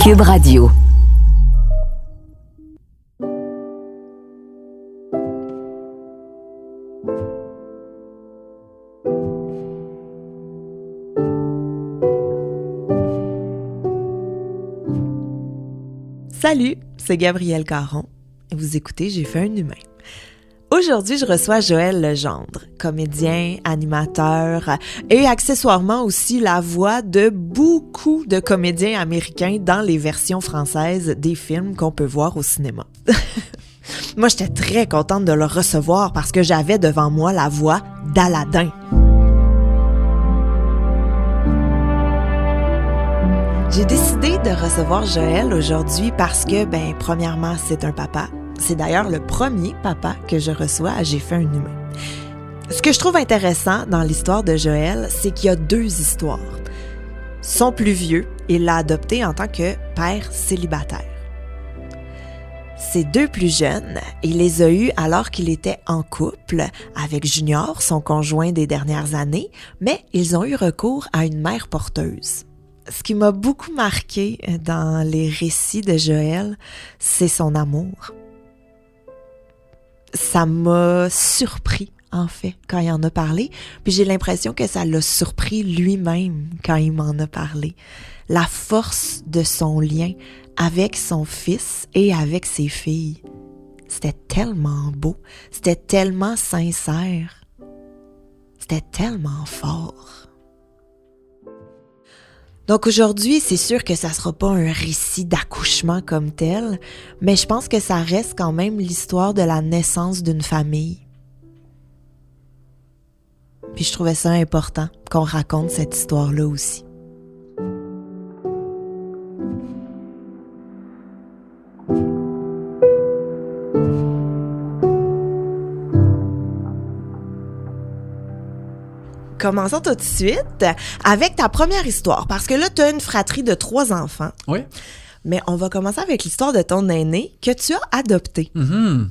Cube Radio. Salut, c'est Gabrielle Caron. Vous écoutez J'ai fait un humain. Aujourd'hui, je reçois Joël Legendre, comédien, animateur et accessoirement aussi la voix de beaucoup de comédiens américains dans les versions françaises des films qu'on peut voir au cinéma. Moi, j'étais très contente de le recevoir parce que j'avais devant moi la voix d'Aladin. J'ai décidé de recevoir Joël aujourd'hui parce que, premièrement, c'est un papa. C'est d'ailleurs le premier papa que je reçois à J'ai fait un humain. Ce que je trouve intéressant dans l'histoire de Joël, c'est qu'il y a deux histoires. Son plus vieux, il l'a adopté en tant que père célibataire. Ses deux plus jeunes, il les a eus alors qu'il était en couple avec Junior, son conjoint des dernières années, mais ils ont eu recours à une mère porteuse. Ce qui m'a beaucoup marqué dans les récits de Joël, c'est son amour. Ça m'a surpris, en fait, quand il en a parlé. Puis j'ai l'impression que ça l'a surpris lui-même quand il m'en a parlé. La force de son lien avec son fils et avec ses filles. C'était tellement beau, c'était tellement sincère, c'était tellement fort. Donc aujourd'hui, c'est sûr que ça sera pas un récit d'accouchement comme tel, mais je pense que ça reste quand même l'histoire de la naissance d'une famille. Puis je trouvais ça important qu'on raconte cette histoire-là aussi. Commençons tout de suite avec ta première histoire, parce que là, tu as une fratrie de 3 enfants. Oui. Mais on va commencer avec l'histoire de ton aîné que tu as adopté. Mm-hmm.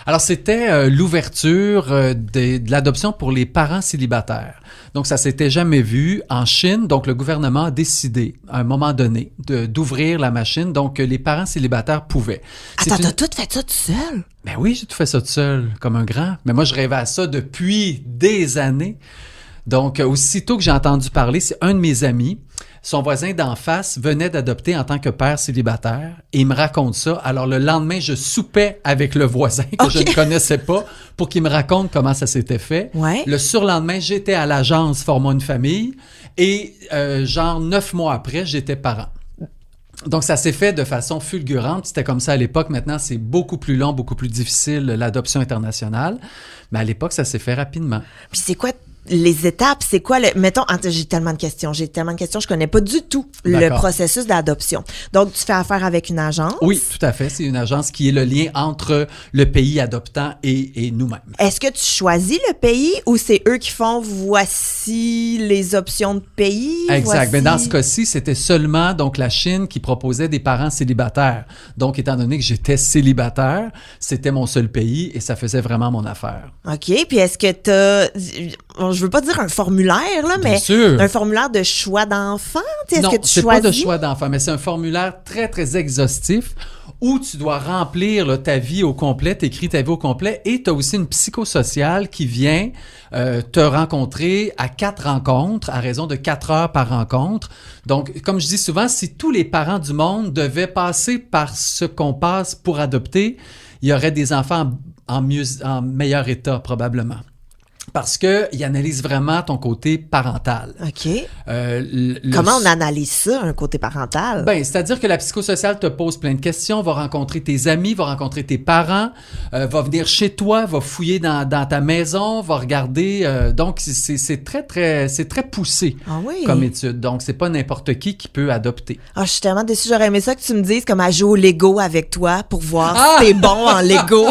Alors, c'était l'ouverture de l'adoption pour les parents célibataires. Donc, ça s'était jamais vu en Chine. Donc, le gouvernement a décidé, à un moment donné, d'ouvrir la machine. Donc, les parents célibataires pouvaient. Attends, t'as tout fait ça tout seul? Ben oui, j'ai tout fait ça tout seul, comme un grand. Mais moi, je rêvais à ça depuis des années. Donc, aussitôt que j'ai entendu parler, c'est un de mes amis, son voisin d'en face venait d'adopter en tant que père célibataire et il me raconte ça. Alors, le lendemain, je soupais avec le voisin que je ne connaissais pas pour qu'il me raconte comment ça s'était fait. Ouais. Le surlendemain, j'étais à l'agence Formons une famille et 9 mois après, j'étais parent. Donc, ça s'est fait de façon fulgurante. C'était comme ça à l'époque. Maintenant, c'est beaucoup plus long, beaucoup plus difficile, l'adoption internationale. Mais à l'époque, ça s'est fait rapidement. Puis c'est quoi les étapes? C'est quoi mettons, j'ai tellement de questions, je connais pas du tout le processus d'adoption. Donc, tu fais affaire avec une agence? Oui, tout à fait. C'est une agence qui est le lien entre le pays adoptant et nous-mêmes. Est-ce que tu choisis le pays ou c'est eux qui font voici les options de pays? Exact. Mais dans ce cas-ci, c'était seulement donc la Chine qui proposait des parents célibataires. Donc, étant donné que j'étais célibataire, c'était mon seul pays et ça faisait vraiment mon affaire. OK. Puis est-ce que t'as... je veux pas dire un formulaire, là, mais un formulaire de choix d'enfant? Non, c'est pas de choix d'enfant, mais c'est un formulaire très, très exhaustif où tu dois remplir là, ta vie au complet, t'écris ta vie au complet et tu as aussi une psychosociale qui vient te rencontrer à 4 rencontres, à raison de 4 heures par rencontre. Donc, comme je dis souvent, si tous les parents du monde devaient passer par ce qu'on passe pour adopter, il y aurait des enfants en meilleur état probablement. Parce qu'il analyse vraiment ton côté parental. OK. Comment on analyse ça, un côté parental? Ben, c'est-à-dire que la psychosociale te pose plein de questions, va rencontrer tes amis, va rencontrer tes parents, va venir chez toi, va fouiller dans ta maison, va regarder. Donc, c'est très poussé comme étude. Donc, c'est pas n'importe qui peut adopter. Ah, je suis tellement déçue. J'aurais aimé ça que tu me dises comme à jouer au Lego avec toi pour voir si t'es bon en Lego.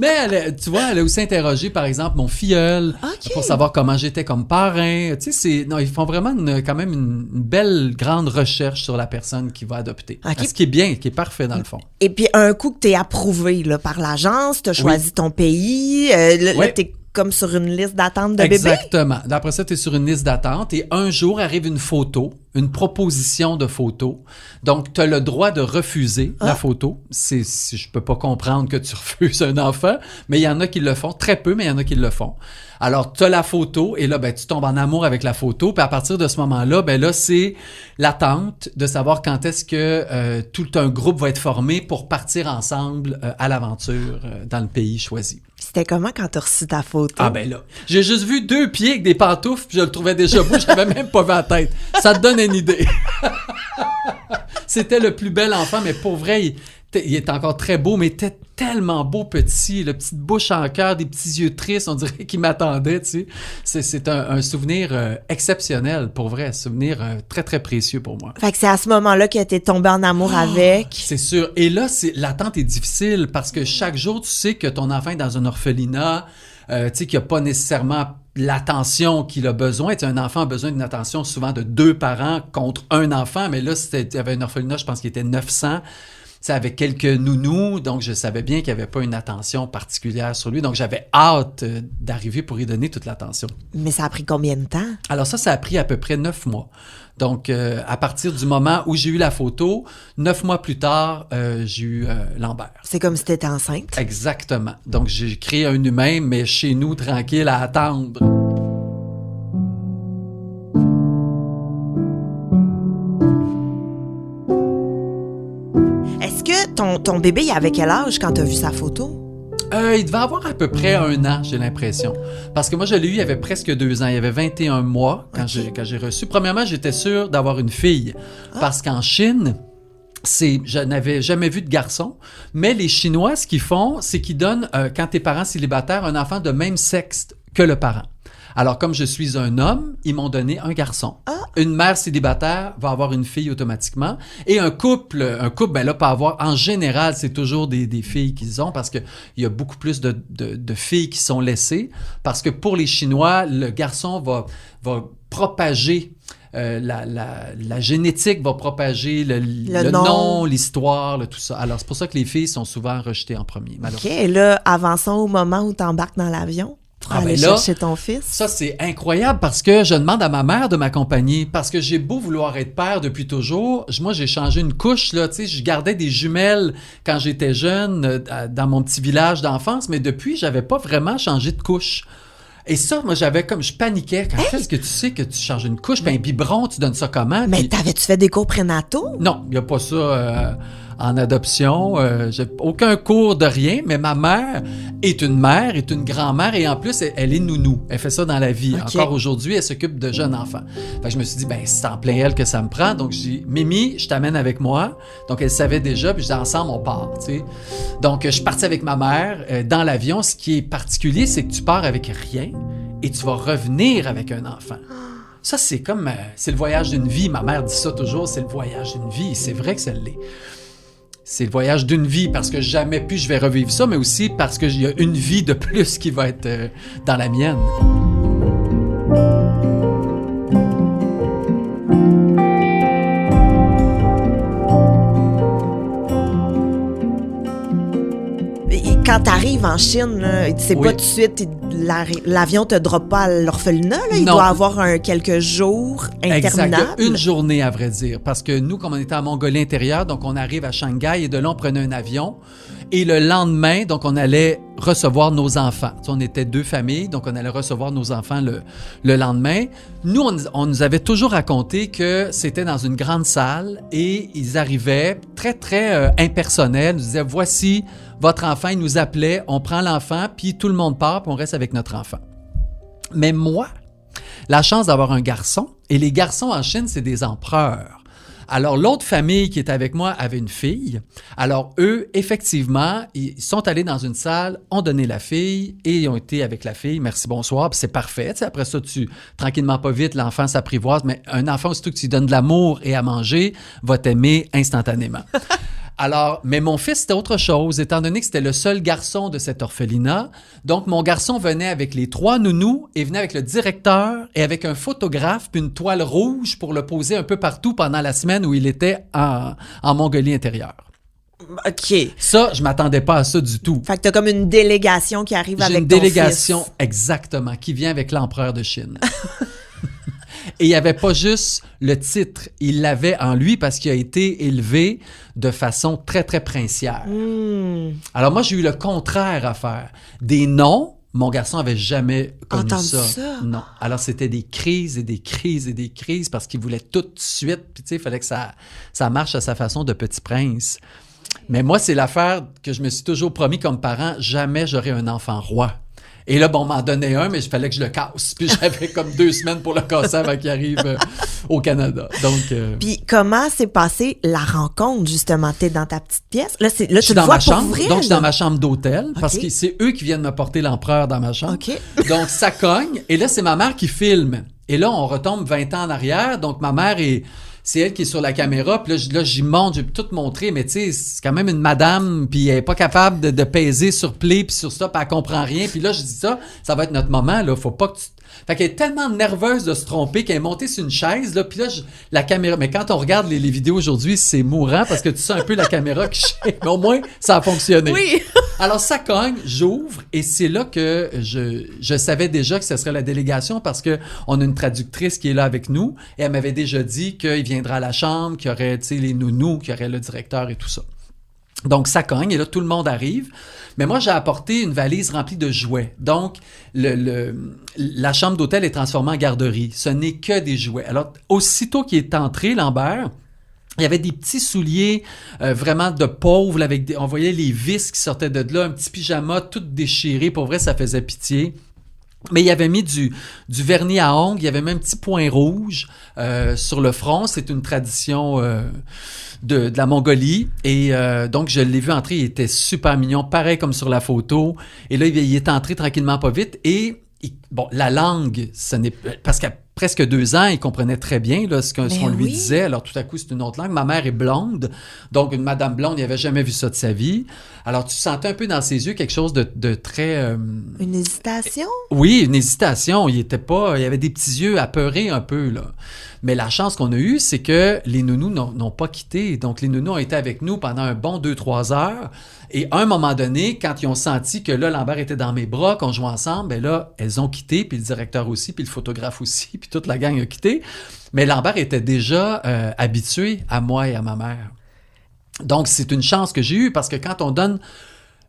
Mais tu vois, elle a aussi interrogé, par exemple, mon filleul pour savoir comment j'étais comme parrain. Tu sais, ils font vraiment quand même une belle, grande recherche sur la personne qui va adopter. Okay. Ce qui est bien, qui est parfait dans le fond. Et puis, un coup que t'es approuvé là, par l'agence, t'as choisi ton pays, là, t'es comme sur une liste d'attente de bébés? Exactement. D'après ça, tu es sur une liste d'attente et un jour arrive une photo une proposition de photo. Donc, tu as le droit de refuser la photo. Je peux pas comprendre que tu refuses un enfant, mais il y en a qui le font. Très peu, mais il y en a qui le font. Alors, tu as la photo et là, ben, tu tombes en amour avec la photo. Puis à partir de ce moment-là, ben là, c'est l'attente de savoir quand est-ce que tout un groupe va être formé pour partir ensemble à l'aventure dans le pays choisi. C'était comment quand tu as reçu ta photo? Ah ben là, j'ai juste vu 2 pieds avec des pantoufles, puis je le trouvais déjà beau, j'avais même pas vu la tête. Ça te donne une idée. C'était le plus bel enfant, mais pour vrai, il est encore très beau, mais il était tellement beau petit, la petite bouche en cœur, des petits yeux tristes, on dirait qu'il m'attendait, tu sais. C'est un souvenir exceptionnel, pour vrai, un souvenir très, très précieux pour moi. Fait que c'est à ce moment-là que t'es tombé en amour avec. C'est sûr. Et là, l'attente est difficile parce que chaque jour, tu sais que ton enfant est dans un orphelinat, tu sais qu'il n'y a pas nécessairement l'attention qu'il a besoin. Tu sais, un enfant a besoin d'une attention souvent de 2 parents contre un enfant, mais là, il y avait un orphelinat, je pense qu'il était 900. C'est avec quelques nounous, donc je savais bien qu'il n'y avait pas une attention particulière sur lui. Donc, j'avais hâte d'arriver pour y donner toute l'attention. Mais ça a pris combien de temps? Alors ça a pris à peu près 9 mois. Donc, à partir du moment où j'ai eu la photo, 9 mois plus tard, j'ai eu Lambert. C'est comme si t'étais enceinte? Exactement. Donc, j'ai créé un humain, mais chez nous, tranquille, à attendre. Est-ce que ton bébé, il avait quel âge quand tu as vu sa photo? Il devait avoir à peu près 1 an, j'ai l'impression. Parce que moi, je l'ai eu, il y avait presque 2 ans. Il y avait 21 mois quand j'ai reçu. Premièrement, j'étais sûr d'avoir une fille. Parce qu'en Chine, je n'avais jamais vu de garçon. Mais les Chinois, ce qu'ils font, c'est qu'ils donnent, quand t'es parent célibataire, un enfant de même sexe que le parent. Alors, comme je suis un homme, ils m'ont donné un garçon. Une mère célibataire va avoir une fille automatiquement. Et un couple, ben là, peut avoir, en général, c'est toujours des filles qu'ils ont parce qu'il y a beaucoup plus de filles qui sont laissées. Parce que pour les Chinois, le garçon va propager la génétique, va propager le nom, l'histoire, tout ça. Alors, c'est pour ça que les filles sont souvent rejetées en premier, malheureusement. OK, et là, avançons au moment où tu embarques dans l'avion. Pour aller chercher ton fils. Ça, c'est incroyable parce que je demande à ma mère de m'accompagner parce que j'ai beau vouloir être père depuis toujours. Moi, j'ai changé une couche, là, tu sais, je gardais des jumelles quand j'étais jeune dans mon petit village d'enfance, mais depuis, j'avais pas vraiment changé de couche. Et ça, moi, je paniquais. Quand est-ce que tu sais que tu changes une couche? Puis un biberon, tu donnes ça comment? Mais t'avais-tu fait des cours prénataux? Non, il n'y a pas ça en adoption. J'ai aucun cours de rien, mais ma mère est une mère, est une grand-mère et en plus, elle est nounou. Elle fait ça dans la vie. Okay. Encore aujourd'hui, elle s'occupe de jeunes enfants. Fait que je me suis dit, ben c'est en plein elle que ça me prend. Donc, j'ai dit, Mimi, je t'amène avec moi. Donc, elle savait déjà, puis je dis, ensemble, on part, tu sais. Donc, je suis parti avec ma mère dans l'avion. Ce qui est particulier, c'est que tu pars avec rien et tu vas revenir avec un enfant. Ça, c'est comme, c'est le voyage d'une vie. Ma mère dit ça toujours, c'est le voyage d'une vie. C'est vrai que ça l'est. C'est le voyage d'une vie parce que jamais plus je vais revivre ça, mais aussi parce qu'il y a une vie de plus qui va être dans la mienne. Quand t'arrives en Chine, là, c'est pas tout de suite, l'avion te droppe pas à l'orphelinat, là, il doit avoir quelques jours interminables. Exact. Une journée, à vrai dire, parce que nous, comme on était en Mongolie intérieure, donc on arrive à Shanghai et de là, on prenait un avion. Et le lendemain, donc on allait recevoir nos enfants. Tu sais, on était 2 familles, donc on allait recevoir nos enfants le lendemain. Nous, on nous avait toujours raconté que c'était dans une grande salle et ils arrivaient très, très impersonnels. Ils nous disaient, voici votre enfant, il nous appelait, on prend l'enfant, puis tout le monde part, puis on reste avec notre enfant. Mais moi, la chance d'avoir un garçon, et les garçons en Chine, c'est des empereurs. Alors, l'autre famille qui était avec moi avait une fille. Alors, eux, effectivement, ils sont allés dans une salle, ont donné la fille et ils ont été avec la fille. Merci, bonsoir. Puis c'est parfait. Tu sais, après ça, tranquillement, pas vite, l'enfant s'apprivoise. Mais un enfant, surtout que tu lui donnes de l'amour et à manger, va t'aimer instantanément. Alors, mais mon fils, c'était autre chose, étant donné que c'était le seul garçon de cet orphelinat. Donc, mon garçon venait avec les 3 nounous et venait avec le directeur et avec un photographe puis une toile rouge pour le poser un peu partout pendant la semaine où il était en Mongolie intérieure. OK. Ça, je m'attendais pas à ça du tout. Fait que t'as comme une délégation qui arrive avec ton fils. J'ai une délégation, exactement, qui vient avec l'empereur de Chine. Et il n'y avait pas juste le titre, il l'avait en lui parce qu'il a été élevé de façon très, très princière. Alors moi, j'ai eu le contraire à faire. Des noms, mon garçon avait jamais connu ça. Non. Alors, c'était des crises et des crises et des crises parce qu'il voulait tout de suite. Puis, tu sais, il fallait que ça marche à sa façon de petit prince. Mais moi, c'est l'affaire que je me suis toujours promis comme parent, jamais j'aurai un enfant roi. Et là, bon, on m'en donnait un, mais il fallait que je le casse. Puis j'avais comme 2 semaines pour le casser avant qu'il arrive au Canada. Donc, Puis comment s'est passée la rencontre, justement? T'es dans ta petite pièce? Là, tu je suis le dans vois ma chambre. vrai, Donc, je suis dans ma chambre d'hôtel parce OK. que c'est eux qui viennent me porter l'empereur dans ma chambre. OK. Donc, ça cogne. Et là, c'est ma mère qui filme. Et là, on retombe 20 ans en arrière. Donc, ma mère c'est elle qui est sur la caméra. Puis là, j'y montre, j'ai tout montré. Mais tu sais, c'est quand même une madame. Puis elle est pas capable de peser sur play puis sur ça. Puis elle comprend rien. Puis là, je dis ça va être notre moment. Là, faut pas que tu... Fait qu'elle est tellement nerveuse de se tromper qu'elle est montée sur une chaise. Là, puis là, la caméra... Mais quand on regarde les vidéos aujourd'hui, c'est mourant parce que tu sens un peu la caméra qui shake. Mais au moins, ça a fonctionné. Oui. Alors, ça cogne, j'ouvre, et c'est là que je savais déjà que ce serait la délégation parce que on a une traductrice qui est là avec nous, et elle m'avait déjà dit qu'il viendra à la chambre, qu'il y aurait, tu sais, les nounous, qu'il y aurait le directeur et tout ça. Donc, ça cogne, et là, tout le monde arrive. Mais moi, j'ai apporté une valise remplie de jouets. Donc, la chambre d'hôtel est transformée en garderie. Ce n'est que des jouets. Alors, aussitôt qu'il est entré, Lambert... Il y avait des petits souliers vraiment de pauvres, avec on voyait les vis qui sortaient de là, un petit pyjama tout déchiré. Pour vrai, ça faisait pitié. Mais il avait mis du vernis à ongles, il y avait même un petit point rouge sur le front. C'est une tradition de la Mongolie. Et donc, je l'ai vu entrer, il était super mignon, pareil comme sur la photo. Et là, il est entré tranquillement, pas vite. Et bon, la langue, ce n'est parce qu'à presque 2 ans, il comprenait très bien là, ce qu'on lui disait. Alors, tout à coup, c'est une autre langue. Ma mère est blonde, donc une madame blonde, il n'avait jamais vu ça de sa vie. Alors, tu sentais un peu dans ses yeux quelque chose de très... Une hésitation? Oui, une hésitation. Il avait des petits yeux apeurés un peu, là. Mais la chance qu'on a eue, c'est que les nounous n'ont pas quitté. Donc, les nounous ont été avec nous pendant un bon 2-3 heures. Et à un moment donné, quand ils ont senti que là, Lambert était dans mes bras, qu'on jouait ensemble, ben là, elles ont quitté, puis le directeur aussi, puis le photographe aussi, puis toute la gang a quitté. Mais Lambert était déjà habitué à moi et à ma mère. Donc, c'est une chance que j'ai eue, parce que quand on donne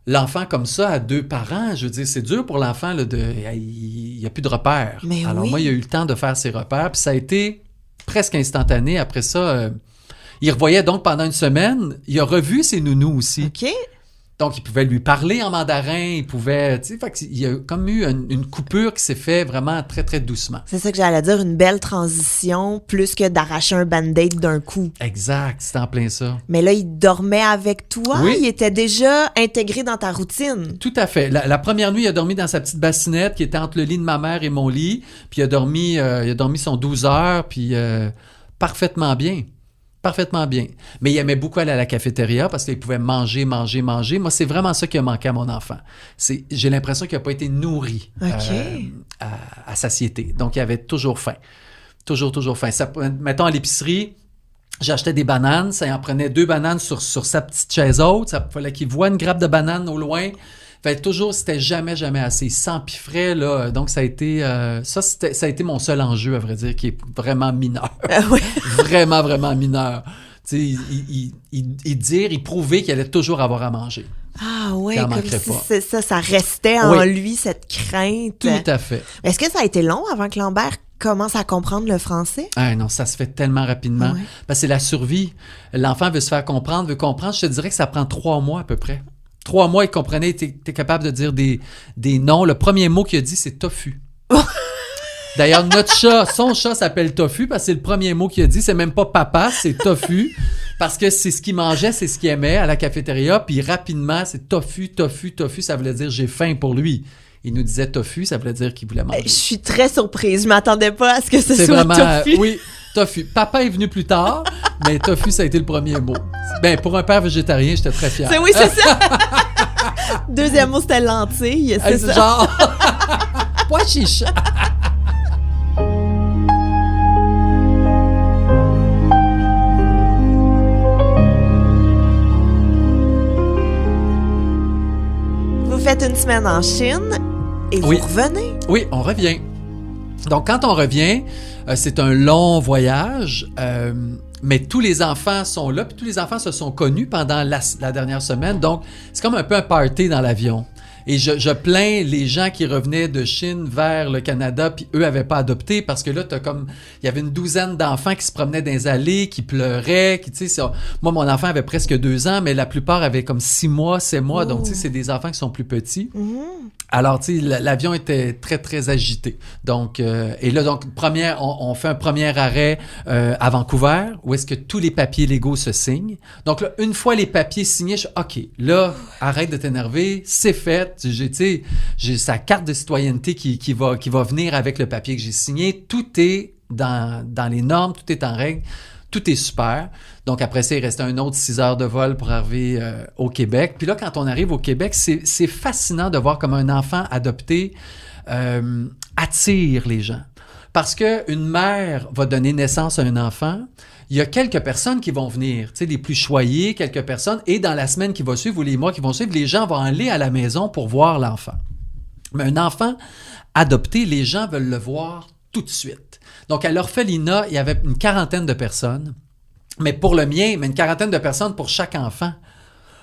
l'enfant comme ça à 2 parents, je veux dire, c'est dur pour l'enfant, là, il n'y a plus de repères. Mais alors, moi, il a eu le temps de faire ses repères, puis ça a été presque instantané. Après ça, il revoyait donc pendant une semaine, il a revu ses nounous aussi. OK. Donc, il pouvait lui parler en mandarin, il pouvait, tu sais, fait qu'il y a comme eu une coupure qui s'est fait vraiment très, très doucement. C'est ça que j'allais dire, une belle transition, plus que d'arracher un band-aid d'un coup. Exact, c'est en plein ça. Mais là, il dormait avec toi, Oui. Il était déjà intégré dans ta routine. Tout à fait. La première nuit, il a dormi dans sa petite bassinette qui était entre le lit de ma mère et mon lit, puis il a dormi son 12 heures, puis parfaitement bien. Parfaitement bien. Mais il aimait beaucoup aller à la cafétéria parce qu'il pouvait manger. Moi, c'est vraiment ça qui a manqué à mon enfant. J'ai l'impression qu'il n'a pas été nourri à satiété. Donc, il avait toujours faim. Toujours faim. Mettons, à l'épicerie, j'achetais des bananes. Ça en prenait 2 bananes sur sa petite chaise haute. Il fallait qu'il voie une grappe de bananes au loin. Fait toujours, c'était jamais assez. Sans piffret, là. Donc, ça a été mon seul enjeu, à vrai dire, qui est vraiment mineur. Oui. Vraiment, vraiment mineur. Tu sais, il prouvait qu'il allait toujours avoir à manger. Ah oui, Qu'il en comme manquerait si pas. ça restait en lui, cette crainte. Tout à fait. Est-ce que ça a été long avant que Lambert commence à comprendre le français? Ah non, ça se fait tellement rapidement. Ouais. Parce que c'est la survie. L'enfant veut se faire comprendre, veut comprendre. Je te dirais que ça prend 3 mois à peu près. 3 mois, il comprenait, il était capable de dire des noms. Le premier mot qu'il a dit, c'est tofu. D'ailleurs, son chat s'appelle Tofu parce que c'est le premier mot qu'il a dit. C'est même pas papa, c'est Tofu. Parce que c'est ce qu'il mangeait, c'est ce qu'il aimait à la cafétéria. Puis rapidement, c'est Tofu. Ça voulait dire j'ai faim pour lui. Il nous disait Tofu, ça voulait dire qu'il voulait manger. Je suis très surprise. Je m'attendais pas à ce que ce C'est soit vraiment, Tofu. oui, Tofu. Papa est venu plus tard, mais Tofu, ça a été le premier mot. Ben, pour un père végétarien, j'étais très fier. Oui, c'est ça. Deuxième mot, c'était lentilles. C'est ça. Genre, pois chiche. Vous faites une semaine en Chine et vous Oui. revenez. Oui, on revient. Donc, quand on revient, c'est un long voyage, mais tous les enfants sont là, puis tous les enfants se sont connus pendant la dernière semaine. Donc, c'est comme un peu un party dans l'avion. Et je plains les gens qui revenaient de Chine vers le Canada, puis eux n'avaient pas adopté, parce que là, il y avait une douzaine d'enfants qui se promenaient dans les allées, qui pleuraient, qui, tu sais, moi, mon enfant avait presque 2 ans, mais la plupart avaient comme 6 mois, 7 mois, donc, tu sais, c'est des enfants qui sont plus petits. Alors, tu sais, l'avion était très, très agité. Donc, et là, donc, on fait un premier arrêt à Vancouver, où est-ce que tous les papiers légaux se signent. Donc, là, une fois les papiers signés, je suis OK, là, arrête de t'énerver, c'est fait. J'ai sa carte de citoyenneté qui va venir avec le papier que j'ai signé. Tout est dans les normes, tout est en règle. Tout est super. Donc, après ça, il restait un autre 6 heures de vol pour arriver au Québec. Puis là, quand on arrive au Québec, c'est fascinant de voir comment un enfant adopté attire les gens. Parce qu'une mère va donner naissance à un enfant, il y a quelques personnes qui vont venir, tu sais, les plus choyés, quelques personnes, et dans la semaine qui va suivre ou les mois qui vont suivre, les gens vont aller à la maison pour voir l'enfant. Mais un enfant adopté, les gens veulent le voir tout de suite. Donc, à l'orphelinat, il y avait une quarantaine de personnes, mais pour le mien, mais une quarantaine de personnes pour chaque enfant.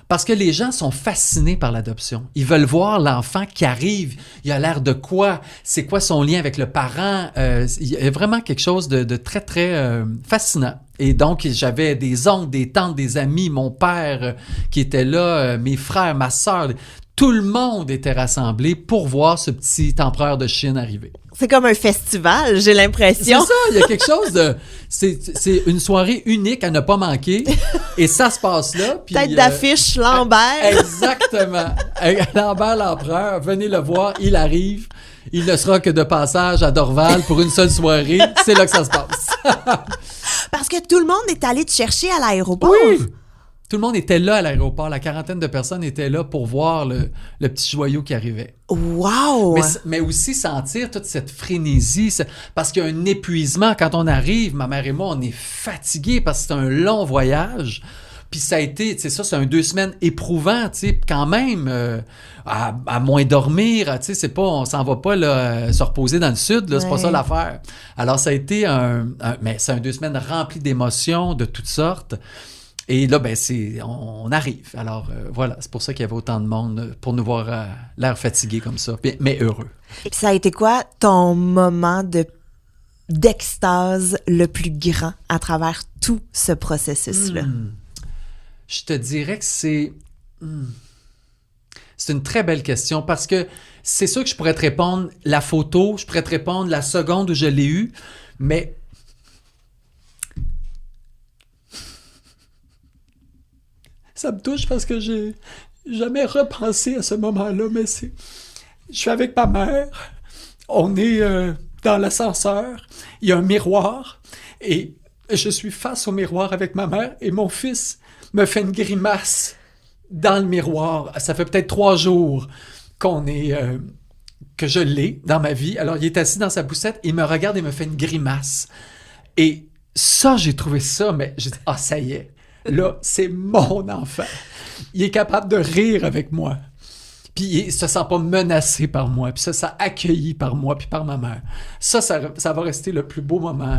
Parce que les gens sont fascinés par l'adoption. Ils veulent voir l'enfant qui arrive. Il a l'air de quoi? C'est quoi son lien avec le parent? Il y a vraiment quelque chose de très, très fascinant. Et donc, j'avais des oncles, des tantes, des amis, mon père qui était là, mes frères, ma sœur. Tout le monde était rassemblé pour voir ce petit empereur de Chine arriver. C'est comme un festival, j'ai l'impression. C'est ça, il y a quelque chose de... C'est une soirée unique à ne pas manquer. Et ça se passe là. Puis, tête d'affiche Lambert. Exactement. Lambert l'empereur, venez le voir, il arrive. Il ne sera que de passage à Dorval pour une seule soirée. C'est là que ça se passe. Parce que tout le monde est allé te chercher à l'aéroport. Oui! Tout le monde était là à l'aéroport. La quarantaine de personnes étaient là pour voir le petit joyau qui arrivait. Wow! Mais aussi sentir toute cette frénésie. Parce qu'il y a un épuisement. Quand on arrive, ma mère et moi, on est fatigués parce que c'est un long voyage. Puis ça a été, tu sais, ça, c'est un 2 semaines éprouvant, tu sais, quand même, à moins dormir, tu sais, c'est pas, on s'en va pas, là, se reposer dans le sud, là, c'est pas ça l'affaire. Alors, ça a été mais c'est un 2 semaines rempli d'émotions de toutes sortes. Et là, ben, on arrive. Alors, voilà, c'est pour ça qu'il y avait autant de monde pour nous voir l'air fatigué comme ça, mais heureux. Et puis ça a été quoi ton moment d'extase le plus grand à travers tout ce processus-là? Je te dirais que c'est une très belle question parce que c'est sûr que je pourrais te répondre la photo, je pourrais te répondre la seconde où je l'ai eue, mais ça me touche parce que j'ai jamais repensé à ce moment-là, mais je suis avec ma mère, on est dans l'ascenseur, il y a un miroir et je suis face au miroir avec ma mère et mon fils me fait une grimace dans le miroir. Ça fait peut-être 3 jours que je l'ai dans ma vie. Alors, il est assis dans sa poussette, il me regarde et me fait une grimace. Et ça, j'ai trouvé ça, mais j'ai dit, ça y est, là, c'est mon enfant. Il est capable de rire avec moi. Puis il se sent pas menacé par moi. Puis ça accueilli par moi puis par ma mère. Ça va rester le plus beau moment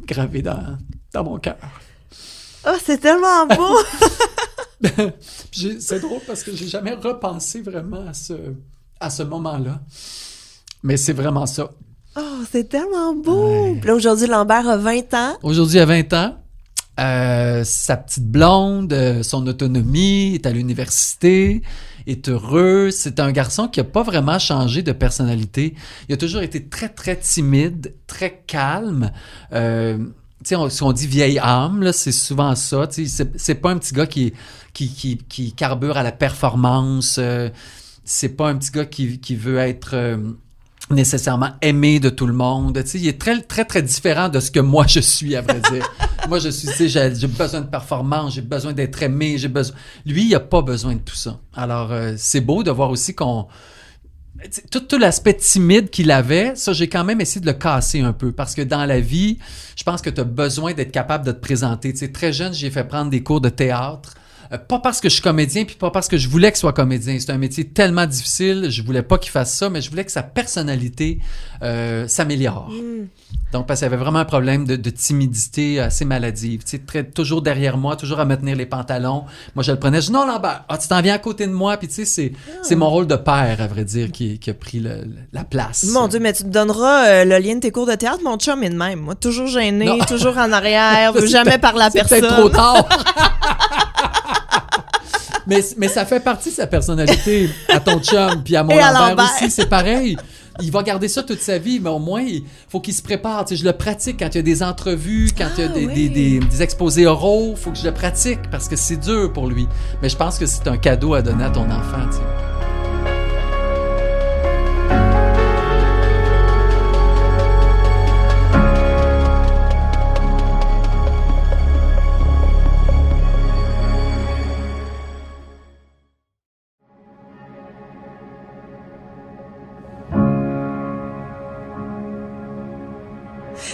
gravé dans mon cœur. Oh, c'est tellement beau! C'est drôle parce que j'ai jamais repensé vraiment à ce moment-là. Mais c'est vraiment ça. Oh, c'est tellement beau! Ouais. Puis là, aujourd'hui, Lambert a 20 ans. Aujourd'hui, il a 20 ans. Sa petite blonde, son autonomie, est à l'université, est heureux. C'est un garçon qui n'a pas vraiment changé de personnalité. Il a toujours été très, très timide, très calme. Tu sais, on dit vieille âme, là, c'est souvent ça. Tu sais, c'est pas un petit gars qui carbure à la performance. C'est pas un petit gars qui veut être nécessairement aimé de tout le monde. Tu sais, il est très, très, très différent de ce que moi je suis, à vrai dire. Moi, je suis, tu sais, j'ai besoin de performance, j'ai besoin d'être aimé, Lui, il a pas besoin de tout ça. Alors, c'est beau de voir aussi tout l'aspect timide qu'il avait, ça, j'ai quand même essayé de le casser un peu parce que dans la vie, je pense que tu as besoin d'être capable de te présenter. Tu sais, très jeune, j'ai fait prendre des cours de théâtre Pas parce que je suis comédien, puis pas parce que je voulais qu'il soit comédien. C'est un métier tellement difficile, je voulais pas qu'il fasse ça, mais je voulais que sa personnalité s'améliore. Donc, parce qu'il y avait vraiment un problème de timidité assez maladive. Tu sais, toujours derrière moi, toujours à me tenir les pantalons. Moi, je le prenais, je dis « Non, Lambert, tu t'en viens à côté de moi. » Puis tu sais, c'est mon rôle de père, à vrai dire, qui a pris la place. Mon Dieu, mais tu me donneras le lien de tes cours de théâtre. Mon chum est de même. Moi, toujours gêné, toujours en arrière, veut jamais parler à personne. C'est peut-être trop tard. mais ça fait partie de sa personnalité, à ton chum, puis à mon Lambert aussi, c'est pareil. Il va garder ça toute sa vie, mais au moins, il faut qu'il se prépare. Tu sais, je le pratique quand il y a des entrevues, quand il y a des exposés oraux. Il faut que je le pratique parce que c'est dur pour lui. Mais je pense que c'est un cadeau à donner à ton enfant, tu sais.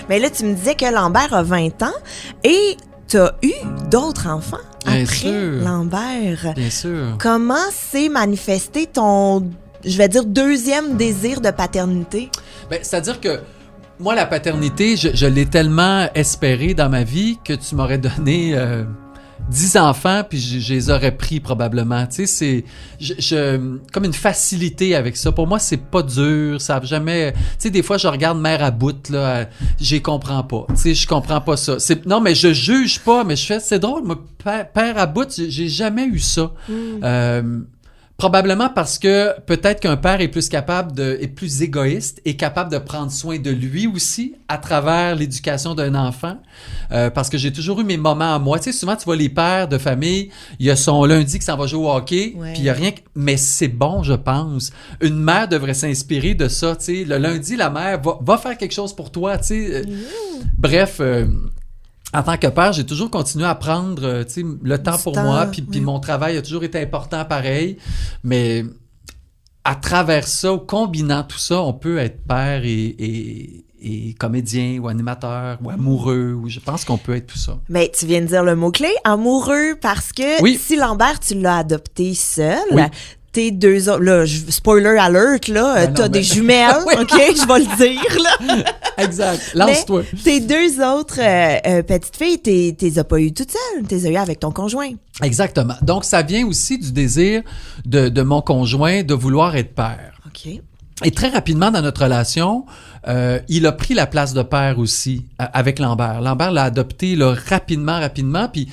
Mais là, tu me disais que Lambert a 20 ans et tu as eu d'autres enfants Bien après sûr. Lambert. Bien sûr. Comment s'est manifesté ton, je vais dire, deuxième désir de paternité? Ben, c'est-à-dire que moi, la paternité, je l'ai tellement espérée dans ma vie que tu m'aurais donné 10 enfants, puis je les aurais pris probablement. Tu sais, c'est comme une facilité avec ça. Pour moi, c'est pas dur. Ça a jamais. Tu sais, des fois, je regarde Mère à bout, là, j'y comprends pas. Tu sais, je comprends pas ça. Non, mais je juge pas, mais je fais. C'est drôle, moi, père à bout, j'ai jamais eu ça. Probablement parce que peut-être qu'un père est plus est plus égoïste et capable de prendre soin de lui aussi à travers l'éducation d'un enfant. Parce que j'ai toujours eu mes moments à moi. Tu sais, souvent, tu vois les pères de famille, il y a son lundi qui s'en va jouer au hockey, puis il y a rien mais c'est bon, je pense. Une mère devrait s'inspirer de ça, tu sais. Le lundi, la mère va faire quelque chose pour toi, tu sais. Bref... en tant que père, j'ai toujours continué à prendre le temps pour moi, puis mon travail a toujours été important pareil, mais à travers ça, combinant tout ça, on peut être père et comédien ou animateur ou amoureux, ou je pense qu'on peut être tout ça. Mais tu viens de dire le mot-clé, amoureux, parce que si Lambert, tu l'as adopté seul... Tes deux autres, là, spoiler alert, là, t'as des jumelles, OK, je vais le dire, là. Exact, lance-toi. Mais tes deux autres petites filles, t'es as pas eues toutes seules, t'es as eues avec ton conjoint. Exactement. Donc, ça vient aussi du désir de mon conjoint de vouloir être père. OK. Et très rapidement dans notre relation, il a pris la place de père aussi avec Lambert. Lambert l'a adopté là, rapidement, puis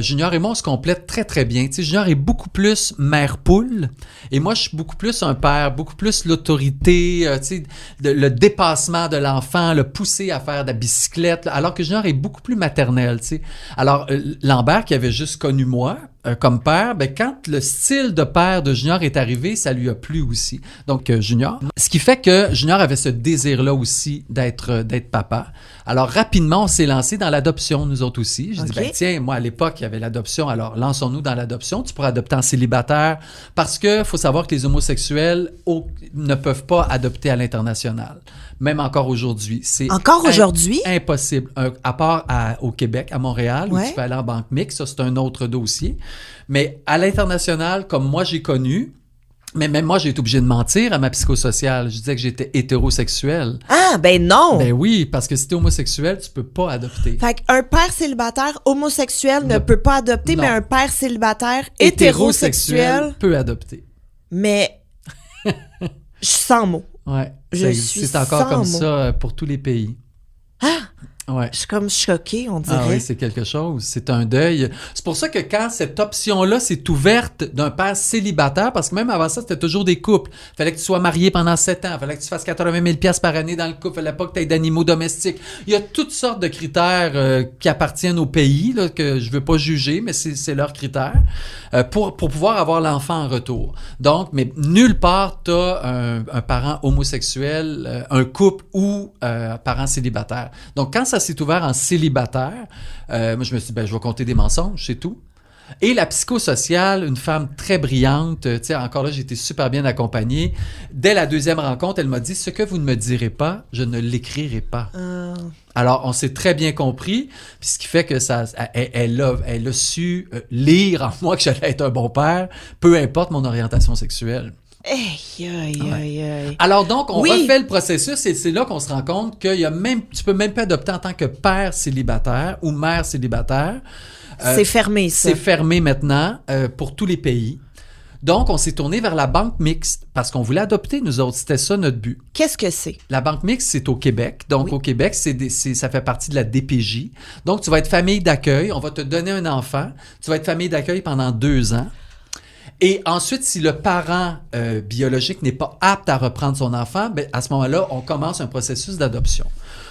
Junior et moi, on se complète très, très bien. Tu sais, Junior est beaucoup plus mère-poule, et moi, je suis beaucoup plus un père, beaucoup plus l'autorité, tu sais, le dépassement de l'enfant, le pousser à faire de la bicyclette, alors que Junior est beaucoup plus maternel, tu sais. Alors, Lambert, qui avait juste connu moi, comme père, ben quand le style de père de Junior est arrivé, ça lui a plu aussi. Donc Junior, ce qui fait que Junior avait ce désir-là aussi d'être papa. Alors rapidement, on s'est lancé dans l'adoption nous autres aussi. J'ai dit ben tiens, moi à l'époque, il y avait l'adoption, alors lançons-nous dans l'adoption. Tu pourras adopter en célibataire parce que faut savoir que les homosexuels ne peuvent pas adopter à l'international. Même encore aujourd'hui, c'est encore aujourd'hui impossible. À part au Québec, à Montréal, où tu peux aller en banque mixte, ça c'est un autre dossier. Mais à l'international, comme moi j'ai connu, mais même moi j'ai été obligé de mentir à ma psychosociale. Je disais que j'étais hétérosexuel. Ah ben non. Ben oui, parce que si t'es homosexuel, tu peux pas adopter. Fait qu'un père célibataire homosexuel ne peut pas adopter, mais un père célibataire hétérosexuel peut adopter. Mais je suis sans mots. Ouais. C'est encore comme ça pour tous les pays. Ah! Ouais. Je suis comme choquée, on dirait. Ah oui, c'est quelque chose. C'est un deuil. C'est pour ça que quand cette option-là s'est ouverte d'un père célibataire, parce que même avant ça, c'était toujours des couples. Fallait que tu sois marié pendant 7 ans. Fallait que tu fasses 80 000 $ par année dans le couple. Fallait pas que tu aies d'animaux domestiques. Il y a toutes sortes de critères qui appartiennent au pays, là, que je veux pas juger, mais c'est leurs critères, pour pouvoir avoir l'enfant en retour. Donc, mais nulle part t'as un parent homosexuel, un couple ou parent célibataire. Donc, quand ça s'est ouvert en célibataire, moi, je me suis dit, ben, je vais compter des mensonges, c'est tout. Et la psychosociale, une femme très brillante, tu sais, encore là, j'ai été super bien accompagnée. Dès la deuxième rencontre, elle m'a dit, ce que vous ne me direz pas, je ne l'écrirai pas. Alors, on s'est très bien compris, puis ce qui fait que elle a su lire en moi que j'allais être un bon père, peu importe mon orientation sexuelle. Alors donc, on refait le processus et c'est là qu'on se rend compte qu'il y a même, tu peux même pas adopter en tant que père célibataire ou mère célibataire. C'est fermé, ça. C'est fermé maintenant pour tous les pays. Donc, on s'est tourné vers la banque mixte parce qu'on voulait adopter, nous autres. C'était ça notre but. Qu'est-ce que c'est? La banque mixte, c'est au Québec. Donc, au Québec, ça fait partie de la DPJ. Donc, tu vas être famille d'accueil. On va te donner un enfant. Tu vas être famille d'accueil pendant 2 ans. Et ensuite, si le parent biologique n'est pas apte à reprendre son enfant, ben, à ce moment-là, on commence un processus d'adoption.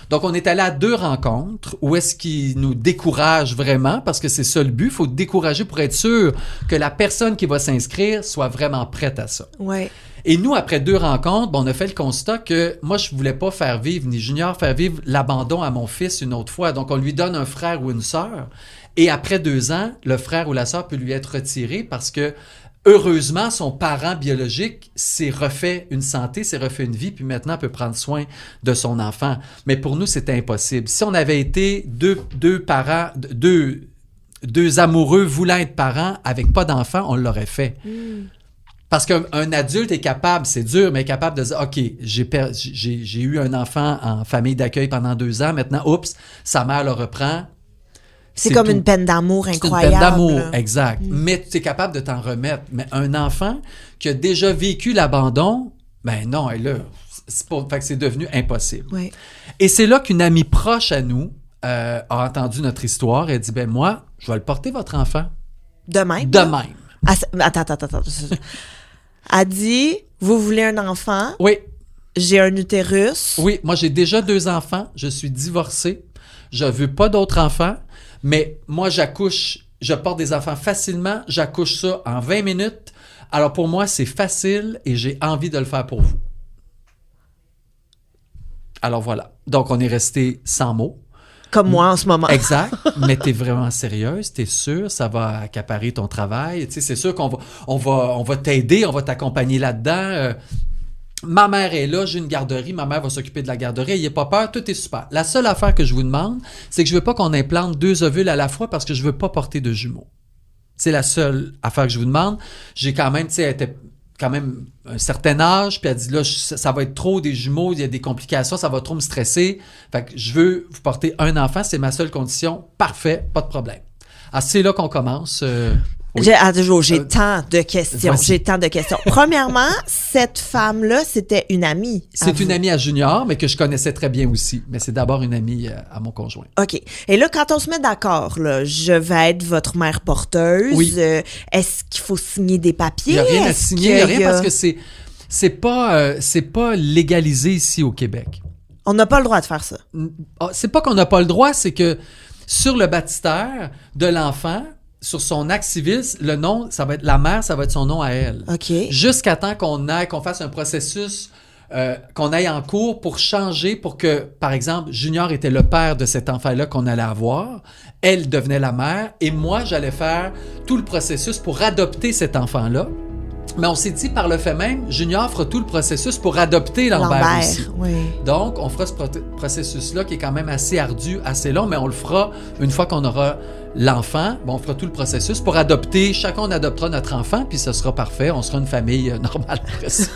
Donc, on est allé à 2 rencontres où est-ce qu'ils nous découragent vraiment, parce que c'est ça le but. Il faut décourager pour être sûr que la personne qui va s'inscrire soit vraiment prête à ça. Ouais. Et nous, après 2 rencontres, on a fait le constat que moi, je voulais pas faire vivre, ni Junior, faire vivre l'abandon à mon fils une autre fois. Donc, on lui donne un frère ou une sœur. Et après 2 ans, le frère ou la sœur peut lui être retiré parce que heureusement, son parent biologique s'est refait une santé, s'est refait une vie, puis maintenant peut prendre soin de son enfant. Mais pour nous, c'était impossible. Si on avait été deux parents, deux amoureux voulant être parents avec pas d'enfants, on l'aurait fait. Parce qu'un adulte est capable, c'est dur, mais est capable de dire, OK, j'ai eu un enfant en famille d'accueil pendant 2 ans, maintenant, oups, sa mère le reprend. C'est comme une peine d'amour incroyable. C'est une peine d'amour, exact. Mais tu es capable de t'en remettre. Mais un enfant qui a déjà vécu l'abandon, ben non, et là, fait que c'est devenu impossible. Oui. Et c'est là qu'une amie proche à nous a entendu notre histoire et a dit, ben moi, je vais le porter, votre enfant. De même? De même. Attends. Elle dit, vous voulez un enfant? Oui. J'ai un utérus. Oui, moi j'ai déjà 2 enfants, je suis divorcé, je veux pas d'autres enfants. Mais moi, j'accouche, je porte des enfants facilement, j'accouche ça en 20 minutes. Alors pour moi, c'est facile et j'ai envie de le faire pour vous. Alors voilà. Donc on est resté sans mots. Comme moi en ce moment. Exact. Mais t'es vraiment sérieuse, t'es sûre, ça va accaparer ton travail. Tu sais, c'est sûr qu'on va t'aider, on va t'accompagner là-dedans. Ma mère est là, j'ai une garderie, ma mère va s'occuper de la garderie, ayez pas peur, tout est super. La seule affaire que je vous demande, c'est que je veux pas qu'on implante 2 ovules à la fois parce que je veux pas porter de jumeaux. C'est la seule affaire que je vous demande. J'ai quand même, tu sais, elle était quand même un certain âge, puis elle dit là, ça va être trop des jumeaux, il y a des complications, ça va trop me stresser. Fait que je veux vous porter un enfant, c'est ma seule condition. Parfait, pas de problème. Alors c'est là qu'on commence. Oui. J'ai tant de questions. Voici. J'ai tant de questions. Premièrement, cette femme-là, c'était une amie. C'est une amie à Junior, mais que je connaissais très bien aussi. Mais c'est d'abord une amie à mon conjoint. OK. Et là, quand on se met d'accord, là, je vais être votre mère porteuse. Oui. Est-ce qu'il faut signer des papiers? Il n'y a rien à signer, il n'y a rien parce que c'est pas légalisé ici au Québec. On n'a pas le droit de faire ça. C'est pas qu'on n'a pas le droit, c'est que sur le baptistère de l'enfant, sur son acte civil, le nom, ça va être la mère, ça va être son nom à elle. OK. Jusqu'à temps qu'on fasse un processus, qu'on aille en cours pour changer, pour que, par exemple, Junior était le père de cet enfant-là qu'on allait avoir, elle devenait la mère, et moi, j'allais faire tout le processus pour adopter cet enfant-là. Mais on s'est dit, par le fait même, Junior fera tout le processus pour adopter Lambert aussi. Oui. Donc, on fera ce processus-là qui est quand même assez ardu, assez long, mais on le fera une fois qu'on aura l'enfant. Bon, on fera tout le processus pour adopter. Chacun, on adoptera notre enfant, puis ce sera parfait. On sera une famille normale après ça.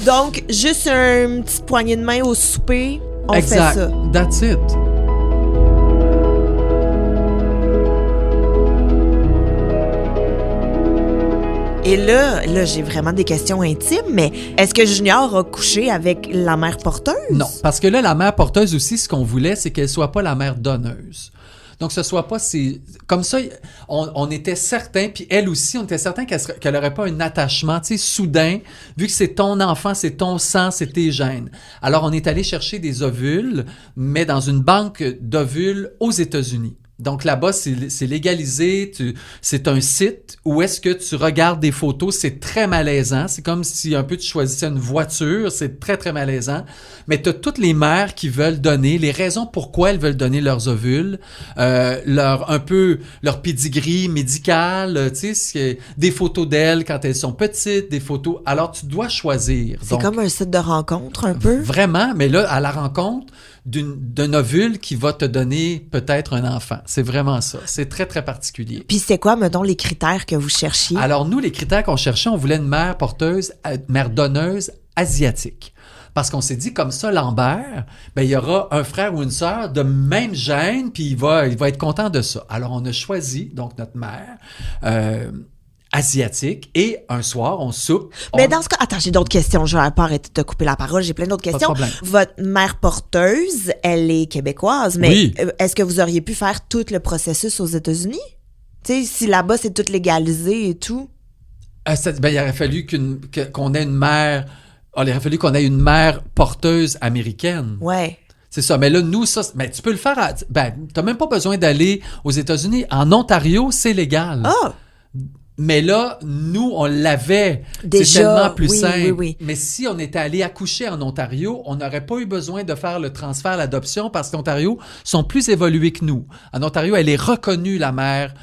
Donc, juste une petite poignée de main au souper, on exact. fait ça. That's it. Et là, j'ai vraiment des questions intimes, mais est-ce que Junior a couché avec la mère porteuse? Non, parce que là, la mère porteuse aussi, ce qu'on voulait, c'est qu'elle soit pas la mère donneuse. Donc, ce soit pas comme ça, on était certain, puis elle aussi, on était certain qu'elle n'aurait pas un attachement, tu sais, soudain, vu que c'est ton enfant, c'est ton sang, c'est tes gènes. Alors, on est allé chercher des ovules, mais dans une banque d'ovules aux États-Unis. Donc là-bas, c'est légalisé. C'est un site où est-ce que tu regardes des photos. C'est très malaisant. C'est comme si un peu tu choisissais une voiture. C'est très, très malaisant. Mais tu as toutes les mères qui veulent donner, les raisons pourquoi elles veulent donner leurs ovules, leur pedigree médical, tu sais, des photos d'elles quand elles sont petites, des photos. Alors, tu dois choisir. C'est donc, comme un site de rencontre, un peu? Vraiment, mais là, à la rencontre d'un ovule qui va te donner peut-être un enfant. C'est vraiment ça. C'est très, très particulier. Puis c'est quoi, mettons, les critères que vous cherchiez? Alors, nous, les critères qu'on cherchait, on voulait une mère mère donneuse asiatique. Parce qu'on s'est dit, comme ça, Lambert, ben, il y aura un frère ou une sœur de même gène, puis il va être content de ça. Alors, on a choisi, donc, notre mère, asiatique, et un soir, on soupe. Mais dans ce cas, attends, j'ai d'autres questions. Je vais pas arrêter de te couper la parole. J'ai plein d'autres questions. Pas de problème. Votre mère porteuse, elle est québécoise, mais Oui. Est-ce que vous auriez pu faire tout le processus aux États-Unis? Tu sais, si là-bas, c'est tout légalisé et tout. Ben, il aurait fallu qu'on ait une mère... il aurait fallu qu'on ait une mère porteuse américaine. Ouais. C'est ça. Mais là, nous, ça... Ben, tu peux le faire... t'as même pas besoin d'aller aux États-Unis. En Ontario, c'est légal. Ah! Mais là, nous, on l'avait. Déjà, c'est tellement plus oui, simple. oui. Mais si on était allé accoucher en Ontario, on n'aurait pas eu besoin de faire le transfert, l'adoption, parce qu'Ontario sont plus évolués que nous. En Ontario, elle est reconnue, la mère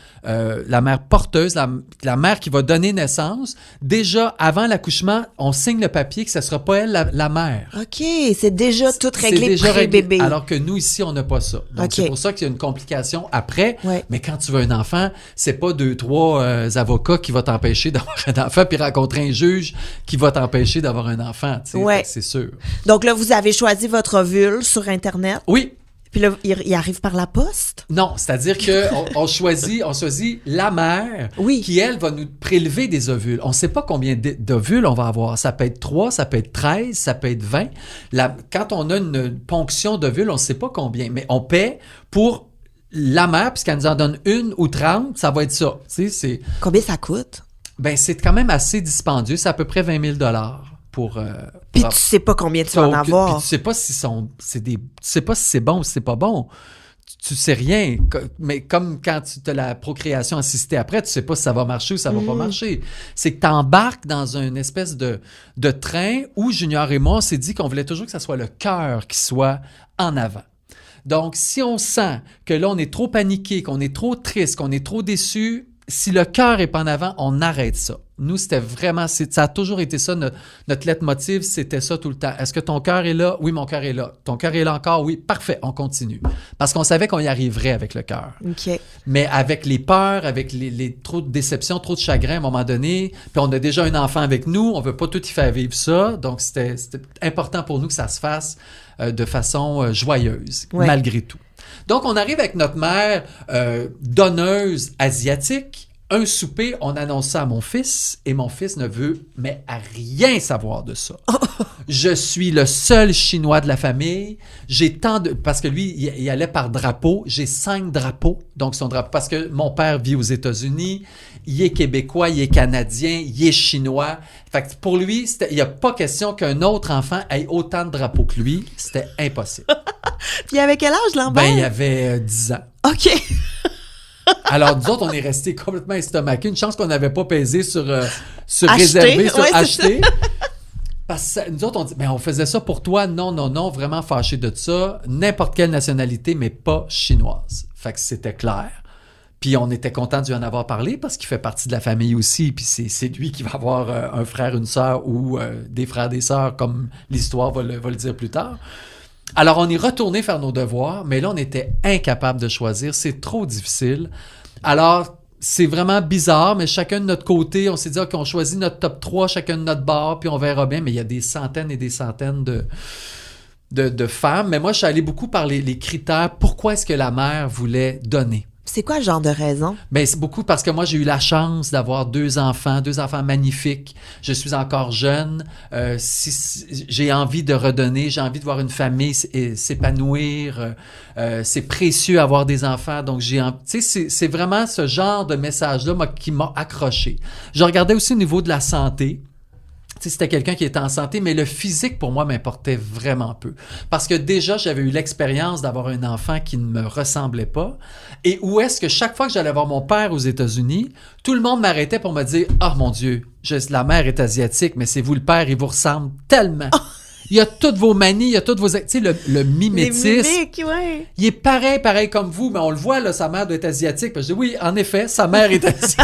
porteuse, la mère qui va donner naissance. Déjà, avant l'accouchement, on signe le papier que ce ne sera pas elle, la mère. OK, c'est déjà tout réglé C'est déjà pré-bébé. Alors que nous, ici, on n'a pas ça. Donc, OK. c'est pour ça qu'il y a une complication après. Ouais. Mais quand tu veux un enfant, c'est pas 2-3 avocats qui vont t'empêcher d'avoir un enfant, puis rencontrer un juge qui va t'empêcher d'avoir un enfant. Tu sais. Ouais. Fait que c'est sûr. Donc là, vous avez choisi votre ovule sur Internet. Oui. Puis là, il arrive par la poste? Non, c'est-à-dire que on choisit la mère Oui. qui, elle, va nous prélever des ovules. On ne sait pas combien d'ovules on va avoir. Ça peut être 3, ça peut être 13, ça peut être 20. Quand on a une ponction d'ovules, on ne sait pas combien, mais on paie pour la mère, puisqu'elle nous en donne 1 ou 30, ça va être ça. Tu sais, Combien ça coûte? Ben, c'est quand même assez dispendieux. C'est à peu près 20 000 pour... Puis tu sais pas combien tu vas en avoir. Puis tu sais pas si tu sais pas si c'est bon ou si c'est pas bon. Tu sais rien. Mais comme quand tu as la procréation assistée après, tu sais pas si ça va marcher ou ça va pas marcher. C'est que tu embarques dans une espèce de train où Junior et moi, on s'est dit qu'on voulait toujours que ça soit le cœur qui soit en avant. Donc, si on sent que là, on est trop paniqué, qu'on est trop triste, qu'on est trop déçu, si le cœur est pas en avant, on arrête ça. Nous, c'était vraiment... ça a toujours été ça, notre leitmotiv, c'était ça tout le temps. Est-ce que ton cœur est là? Oui, mon cœur est là. Ton cœur est là encore? Oui, parfait, on continue. Parce qu'on savait qu'on y arriverait avec le cœur. OK. Mais avec les peurs, avec les trop de déceptions, trop de chagrin à un moment donné, puis on a déjà un enfant avec nous, on veut pas tout y faire vivre ça, donc c'était important pour nous que ça se fasse de façon joyeuse, malgré tout. Donc, on arrive avec notre mère donneuse asiatique. Un souper, on annonce ça à mon fils et mon fils ne veut mais à rien savoir de ça. Je suis le seul Chinois de la famille. J'ai parce que lui, il allait par drapeau. J'ai 5 drapeaux. Donc, son drapeau, parce que mon père vit aux États-Unis. Il est québécois, il est canadien, il est chinois. Fait que pour lui, il n'y a pas question qu'un autre enfant ait autant de drapeaux que lui. C'était impossible. Puis il avait quel âge, Lambert? Ben, il avait 10 ans. OK. Alors, nous autres, on est restés complètement estomacés. Une chance qu'on n'avait pas pesé sur Acheter, réserver, sur ouais, acheter. Parce que nous autres, on dit, on faisait ça pour toi. Non, vraiment fâché de ça. N'importe quelle nationalité, mais pas chinoise. Fait que c'était clair. Puis on était content d'y en avoir parlé parce qu'il fait partie de la famille aussi. Puis c'est lui qui va avoir un frère, une sœur ou des frères, des sœurs, comme l'histoire va le dire plus tard. Alors, on est retourné faire nos devoirs, mais là, on était incapable de choisir. C'est trop difficile. Alors, c'est vraiment bizarre, mais chacun de notre côté, on s'est dit, OK, on choisit notre top 3, chacun de notre bord, puis on verra bien. Mais il y a des centaines et des centaines de femmes. Mais moi, je suis allé beaucoup par les critères. Pourquoi est-ce que la mère voulait donner? C'est quoi le genre de raison? Ben, c'est beaucoup parce que moi, j'ai eu la chance d'avoir 2 enfants magnifiques. Je suis encore jeune. J'ai envie de redonner, j'ai envie de voir une famille s'épanouir. C'est précieux avoir des enfants. Donc, tu sais, c'est vraiment ce genre de message-là qui m'a accroché. Je regardais aussi au niveau de la santé. Tu sais, c'était quelqu'un qui était en santé, mais le physique, pour moi, m'importait vraiment peu. Parce que déjà, j'avais eu l'expérience d'avoir un enfant qui ne me ressemblait pas. Et où est-ce que chaque fois que j'allais voir mon père aux États-Unis, tout le monde m'arrêtait pour me dire « Ah, mon Dieu, la mère est asiatique, mais c'est vous le père, il vous ressemble tellement. » Il y a toutes vos manies, il y a toutes vos... Tu sais, le mimétisme, les mimiques, ouais. il est pareil comme vous, mais on le voit, là, sa mère doit être asiatique. Puis je dis, oui, en effet, sa mère est asiatique.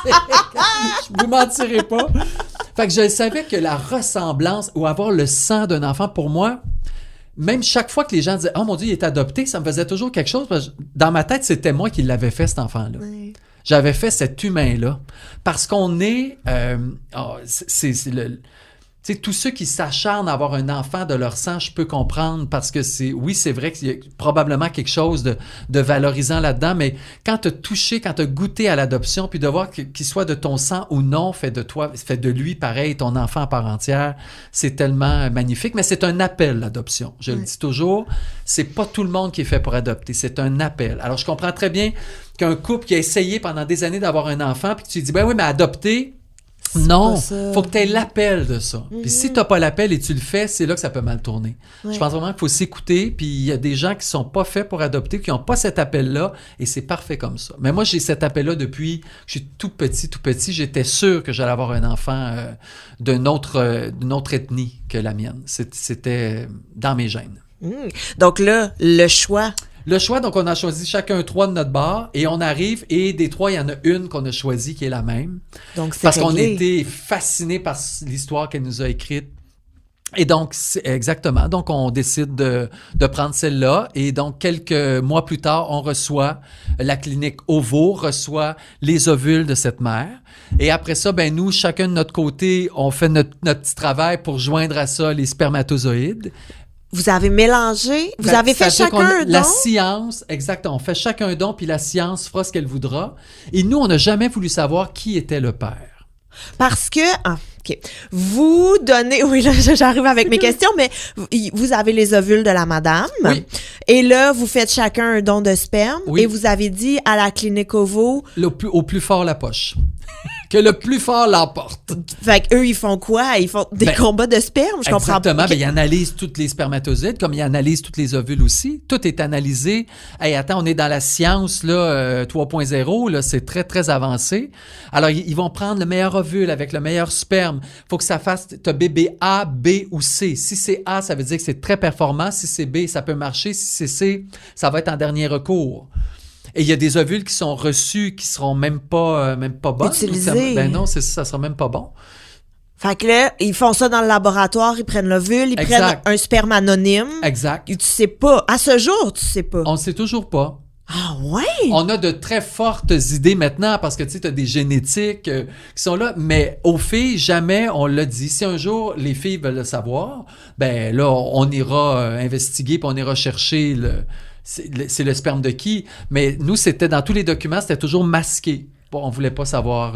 Je vous mentirai pas. Fait que je savais que la ressemblance ou avoir le sang d'un enfant, pour moi, même chaque fois que les gens disaient, oh mon Dieu, il est adopté, ça me faisait toujours quelque chose. Parce que dans ma tête, c'était moi qui l'avais fait, cet enfant-là. Oui. J'avais fait cet humain-là. Parce qu'on est... c'est le... Tu sais, tous ceux qui s'acharnent à avoir un enfant de leur sang, je peux comprendre parce que c'est vrai qu'il y a probablement quelque chose de valorisant là-dedans, mais quand tu as touché, quand tu as goûté à l'adoption, puis de voir qu'il soit de ton sang ou non, fait de lui pareil, ton enfant à part entière, c'est tellement magnifique. Mais c'est un appel, l'adoption. Je le dis toujours, c'est pas tout le monde qui est fait pour adopter, c'est un appel. Alors, je comprends très bien qu'un couple qui a essayé pendant des années d'avoir un enfant, puis que tu lui dis, ben oui, mais adopter... Non, faut que tu aies l'appel de ça. Puis si tu n'as pas l'appel et tu le fais, c'est là que ça peut mal tourner. Ouais. Je pense vraiment qu'il faut s'écouter, puis il y a des gens qui sont pas faits pour adopter, qui n'ont pas cet appel-là, et c'est parfait comme ça. Mais moi, j'ai cet appel-là depuis que je suis tout petit. J'étais sûr que j'allais avoir un enfant d'une autre ethnie que la mienne. C'était dans mes gènes. Donc là, le choix... Donc on a choisi chacun 3 de notre bar et on arrive et des 3, il y en a une qu'on a choisie qui est la même. Donc c'est parce qu'on était fascinés par l'histoire qu'elle nous a écrite. Et donc, exactement. Donc, on décide de prendre celle-là. Et donc, quelques mois plus tard, on reçoit la clinique OVO, reçoit les ovules de cette mère. Et après ça, ben nous, chacun de notre côté, on fait notre petit travail pour joindre à ça les spermatozoïdes. Vous avez mélangé, vous avez fait chacun un don? La science, exactement, on fait chacun un don, puis la science fera ce qu'elle voudra. Et nous, on n'a jamais voulu savoir qui était le père. Parce que, OK, vous donnez, oui, là, j'arrive avec mes questions, mais vous avez les ovules de la madame. Oui. Et là, vous faites chacun un don de sperme. Oui. Et vous avez dit à la clinique OVO... Au plus fort la poche. Que le plus fort l'emporte. Fait qu'eux, ils font quoi? Ils font des combats de sperme? Je comprends pas. Exactement. Ben, ils analysent toutes les spermatozoïdes, comme ils analysent toutes les ovules aussi. Tout est analysé. Hey, attends, on est dans la science, là, 3.0, là, c'est très, très avancé. Alors, ils vont prendre le meilleur ovule avec le meilleur sperme. Faut que ça fasse, t'as bébé A, B ou C. Si c'est A, ça veut dire que c'est très performant. Si c'est B, ça peut marcher. Si c'est C, ça va être en dernier recours. Et il y a des ovules qui sont reçus qui seront même pas bonnes. Utilisés. Ben non, ça sera même pas bon. Fait que là, ils font ça dans le laboratoire, ils prennent l'ovule, ils prennent un sperme anonyme. Exact. Et tu sais pas. À ce jour, tu sais pas. On ne sait toujours pas. Ah ouais? On a de très fortes idées maintenant parce que tu sais, t'as des génétiques qui sont là, mais aux filles, jamais on l'a dit. Si un jour les filles veulent le savoir, ben là, on ira investiguer puis on ira chercher c'est le sperme de qui. Mais nous, c'était dans tous les documents, c'était toujours masqué. Bon, on voulait pas savoir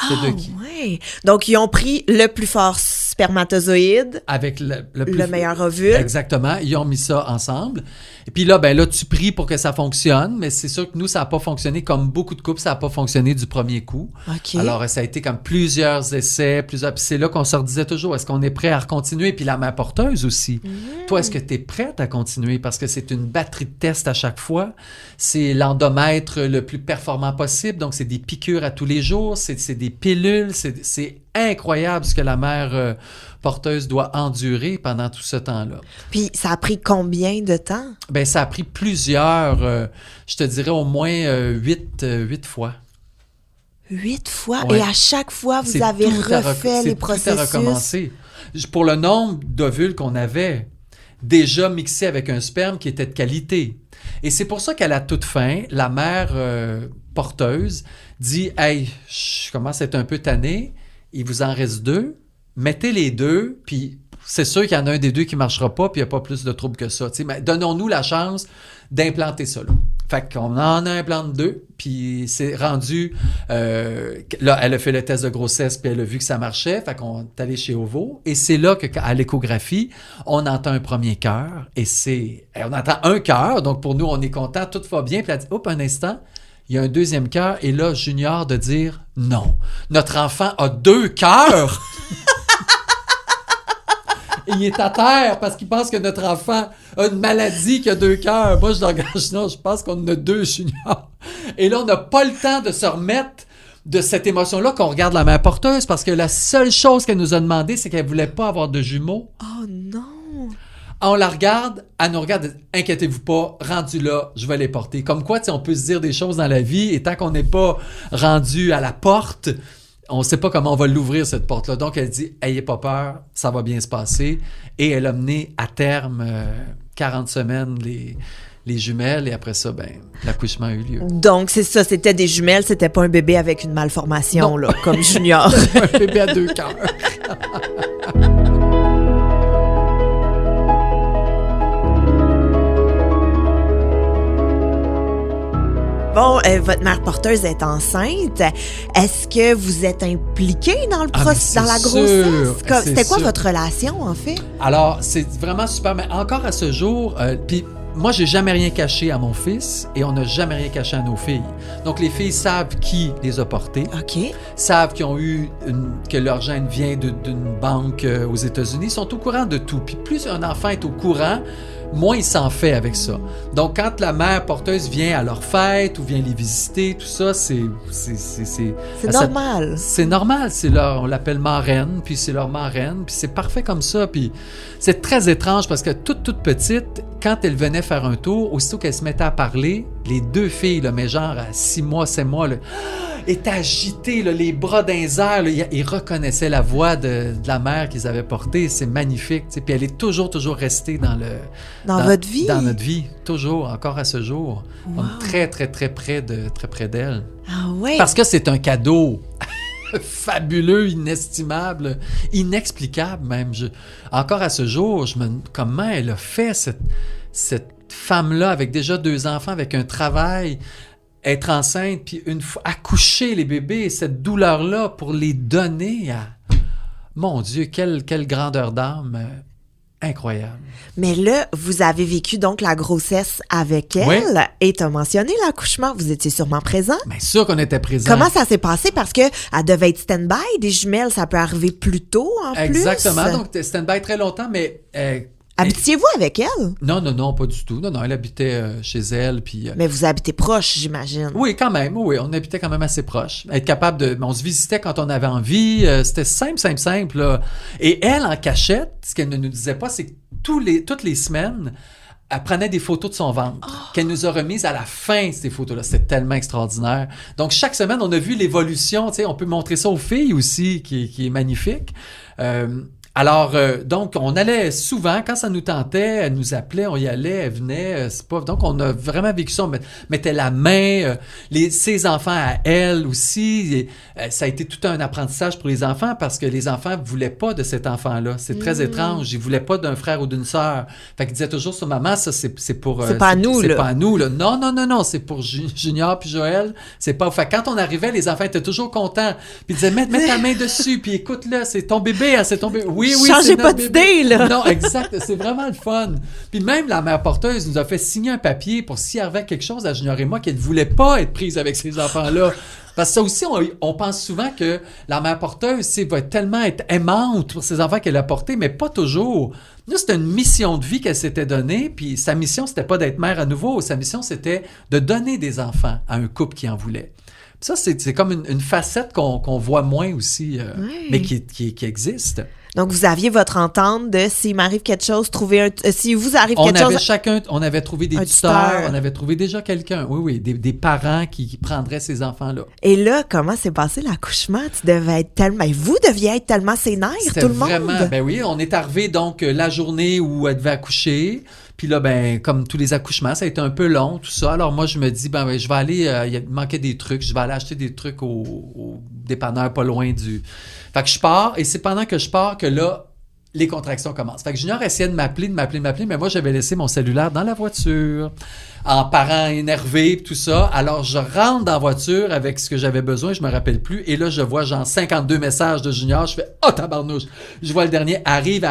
c'est de qui. Ouais. Donc, ils ont pris le plus fort spermatozoïde. Avec le meilleur ovule. Exactement. Ils ont mis ça ensemble. Et puis là, ben là, tu pries pour que ça fonctionne, mais c'est sûr que nous, ça n'a pas fonctionné comme beaucoup de couples, ça n'a pas fonctionné du premier coup. Okay. Alors, ça a été comme plusieurs essais, puis c'est là qu'on se redisait toujours, est-ce qu'on est prêt à continuer? Puis la mère porteuse aussi. Toi, est-ce que tu es prête à continuer? Parce que c'est une batterie de tests à chaque fois. C'est l'endomètre le plus performant possible, donc c'est des piqûres à tous les jours, c'est des pilules, c'est incroyable ce que la mère porteuse doit endurer pendant tout ce temps-là. Puis ça a pris combien de temps? Ben ça a pris plusieurs, je te dirais au moins 8 fois. 8 fois? Ouais. Et à chaque fois, vous avez refait les processus? C'est tout à recommencer. Pour le nombre d'ovules qu'on avait, déjà mixés avec un sperme qui était de qualité. Et c'est pour ça qu'à la toute fin, la mère porteuse dit « Hey, je commence à être un peu tanné, il vous en reste 2, mettez les 2, puis c'est sûr qu'il y en a un des 2 qui ne marchera pas, puis il n'y a pas plus de troubles que ça. Mais donnons-nous la chance d'implanter ça là. » Fait qu'on en a implante 2, puis c'est rendu... là, elle a fait le test de grossesse, puis elle a vu que ça marchait, fait qu'on est allé chez OVO, et c'est là qu'à l'échographie, on entend un premier cœur, et on entend un cœur, donc pour nous, on est content, tout va bien, puis elle dit « Hop, un instant », il y a un deuxième cœur, et là, Junior de dire « Non, notre enfant a 2 cœurs! » Ah! Et il est à terre parce qu'il pense que notre enfant a une maladie qui a 2 cœurs. Moi, je l'engage, non, je pense qu'on en a 2 juniors. Et là, on n'a pas le temps de se remettre de cette émotion-là qu'on regarde la mère porteuse parce que la seule chose qu'elle nous a demandé, c'est qu'elle voulait pas avoir de jumeaux. Oh non! On la regarde, elle nous regarde, inquiétez-vous pas, rendu là, je vais les porter. Comme quoi, on peut se dire des choses dans la vie et tant qu'on n'est pas rendu à la porte, on ne sait pas comment on va l'ouvrir, cette porte-là. Donc, elle dit, ayez pas peur, ça va bien se passer. Et elle a mené à terme 40 semaines les jumelles et après ça, l'accouchement a eu lieu. Donc, c'est ça, c'était des jumelles, c'était pas un bébé avec une malformation, là, comme Junior. Un bébé à 2 cœurs. Bon, votre mère porteuse est enceinte. Est-ce que vous êtes impliqué dans le dans la grossesse? C'était quoi votre relation, en fait? Alors, c'est vraiment super. Mais encore à ce jour, puis moi, j'ai jamais rien caché à mon fils et on n'a jamais rien caché à nos filles. Donc, les filles savent qui les a portées. OK. Savent qu'ils ont eu que leur gène vient d'une banque aux États-Unis. Ils sont au courant de tout. Puis plus un enfant est au courant, moins il s'en fait avec ça. Donc, quand la mère porteuse vient à leur fête ou vient les visiter, tout ça, c'est normal. C'est normal. On l'appelle marraine, puis c'est leur marraine, puis c'est parfait comme ça. Puis c'est très étrange parce que toute petite, quand elle venait faire un tour, aussitôt qu'elle se mettait à parler, les 2 filles, là, mais genre à 6 mois, 7 mois, là, étaient agitées, là, les bras dans les airs. Là, ils reconnaissaient la voix de la mère qu'ils avaient portée. C'est magnifique. Puis elle est toujours restée dans votre vie? Dans notre vie, toujours, encore à ce jour. Wow. On est très près d'elle. Ah ouais? Parce que c'est un cadeau fabuleux, inestimable, inexplicable même. Encore à ce jour, comment elle a fait cette femme-là avec déjà 2 enfants, avec un travail, être enceinte, puis une fois accoucher les bébés, cette douleur-là pour les donner à... Mon Dieu, quelle grandeur d'âme incroyable. Mais là, vous avez vécu donc la grossesse avec elle, oui. Et tu as mentionné l'accouchement. Vous étiez sûrement présent. Bien sûr qu'on était présent. Comment ça s'est passé? Parce qu'elle devait être stand-by. Des jumelles, ça peut arriver plus tôt, en plus. Exactement. Donc, stand-by très longtemps, mais... Habitiez-vous avec elle? Non, pas du tout. Non, elle habitait chez elle. Puis, mais vous habitez proche, j'imagine. Oui, quand même. Oui, on habitait quand même assez proche. Être capable de... On se visitait quand on avait envie. C'était simple. Là. Et elle, en cachette, ce qu'elle ne nous disait pas, c'est que toutes les semaines, elle prenait des photos de son ventre qu'elle nous a remises à la fin, ces photos-là. C'était tellement extraordinaire. Donc, chaque semaine, on a vu l'évolution. Tu sais, on peut montrer ça aux filles aussi, qui est magnifique. Alors, donc, on allait souvent, quand ça nous tentait, elle nous appelait, on y allait, elle venait, c'est pas... Donc, on a vraiment vécu ça, on mettait la main, ses enfants à elle aussi, et, ça a été tout un apprentissage pour les enfants, parce que les enfants voulaient pas de cet enfant-là, c'est très étrange, ils voulaient pas d'un frère ou d'une sœur, fait qu'ils disaient toujours sur maman, ça c'est pour... c'est pas à nous, là. C'est pas à nous, là. Non, c'est pour Junior puis Joël, c'est pas... Fait quand on arrivait, les enfants étaient toujours contents, puis ils disaient, mets ta main dessus, puis écoute-là, c'est ton bébé, c'est ton bébé. Oui, changez pas d'idée, là. Non, exact. C'est vraiment le fun. Puis même la mère porteuse nous a fait signer un papier pour s'il y avait quelque chose à Junior et moi qu'elle ne voulait pas être prise avec ces enfants-là. Parce que ça aussi, on pense souvent que la mère porteuse, va tellement être aimante pour ses enfants qu'elle a portés, mais pas toujours. Nous, c'était une mission de vie qu'elle s'était donnée, puis sa mission, c'était pas d'être mère à nouveau. Sa mission, c'était de donner des enfants à un couple qui en voulait. Puis ça, c'est comme une facette qu'on voit moins aussi, oui. Mais qui existe. Donc, vous aviez votre entente de s'il m'arrive quelque chose, si vous arrive quelque chose... On avait trouvé des tuteurs, on avait trouvé déjà quelqu'un, oui, des parents qui prendraient ces enfants-là. Et là, comment s'est passé l'accouchement? Vous deviez être tellement sénère, tout le monde. Vraiment, ben oui, on est arrivé donc la journée où elle devait accoucher. Puis là, comme tous les accouchements, ça a été un peu long, tout ça. Alors moi, je me dis, je vais aller, il manquait des trucs, je vais aller acheter des trucs au dépanneur pas loin du... Fait que je pars, et c'est pendant que je pars que là, les contractions commencent. Fait que Junior essayait de m'appeler, mais moi, j'avais laissé mon cellulaire dans la voiture, en parent énervé, tout ça. Alors, je rentre dans la voiture avec ce que j'avais besoin, je me rappelle plus, et là, je vois genre 52 messages de Junior, je fais « Oh, tabarnouche! » Je vois le dernier, arrive.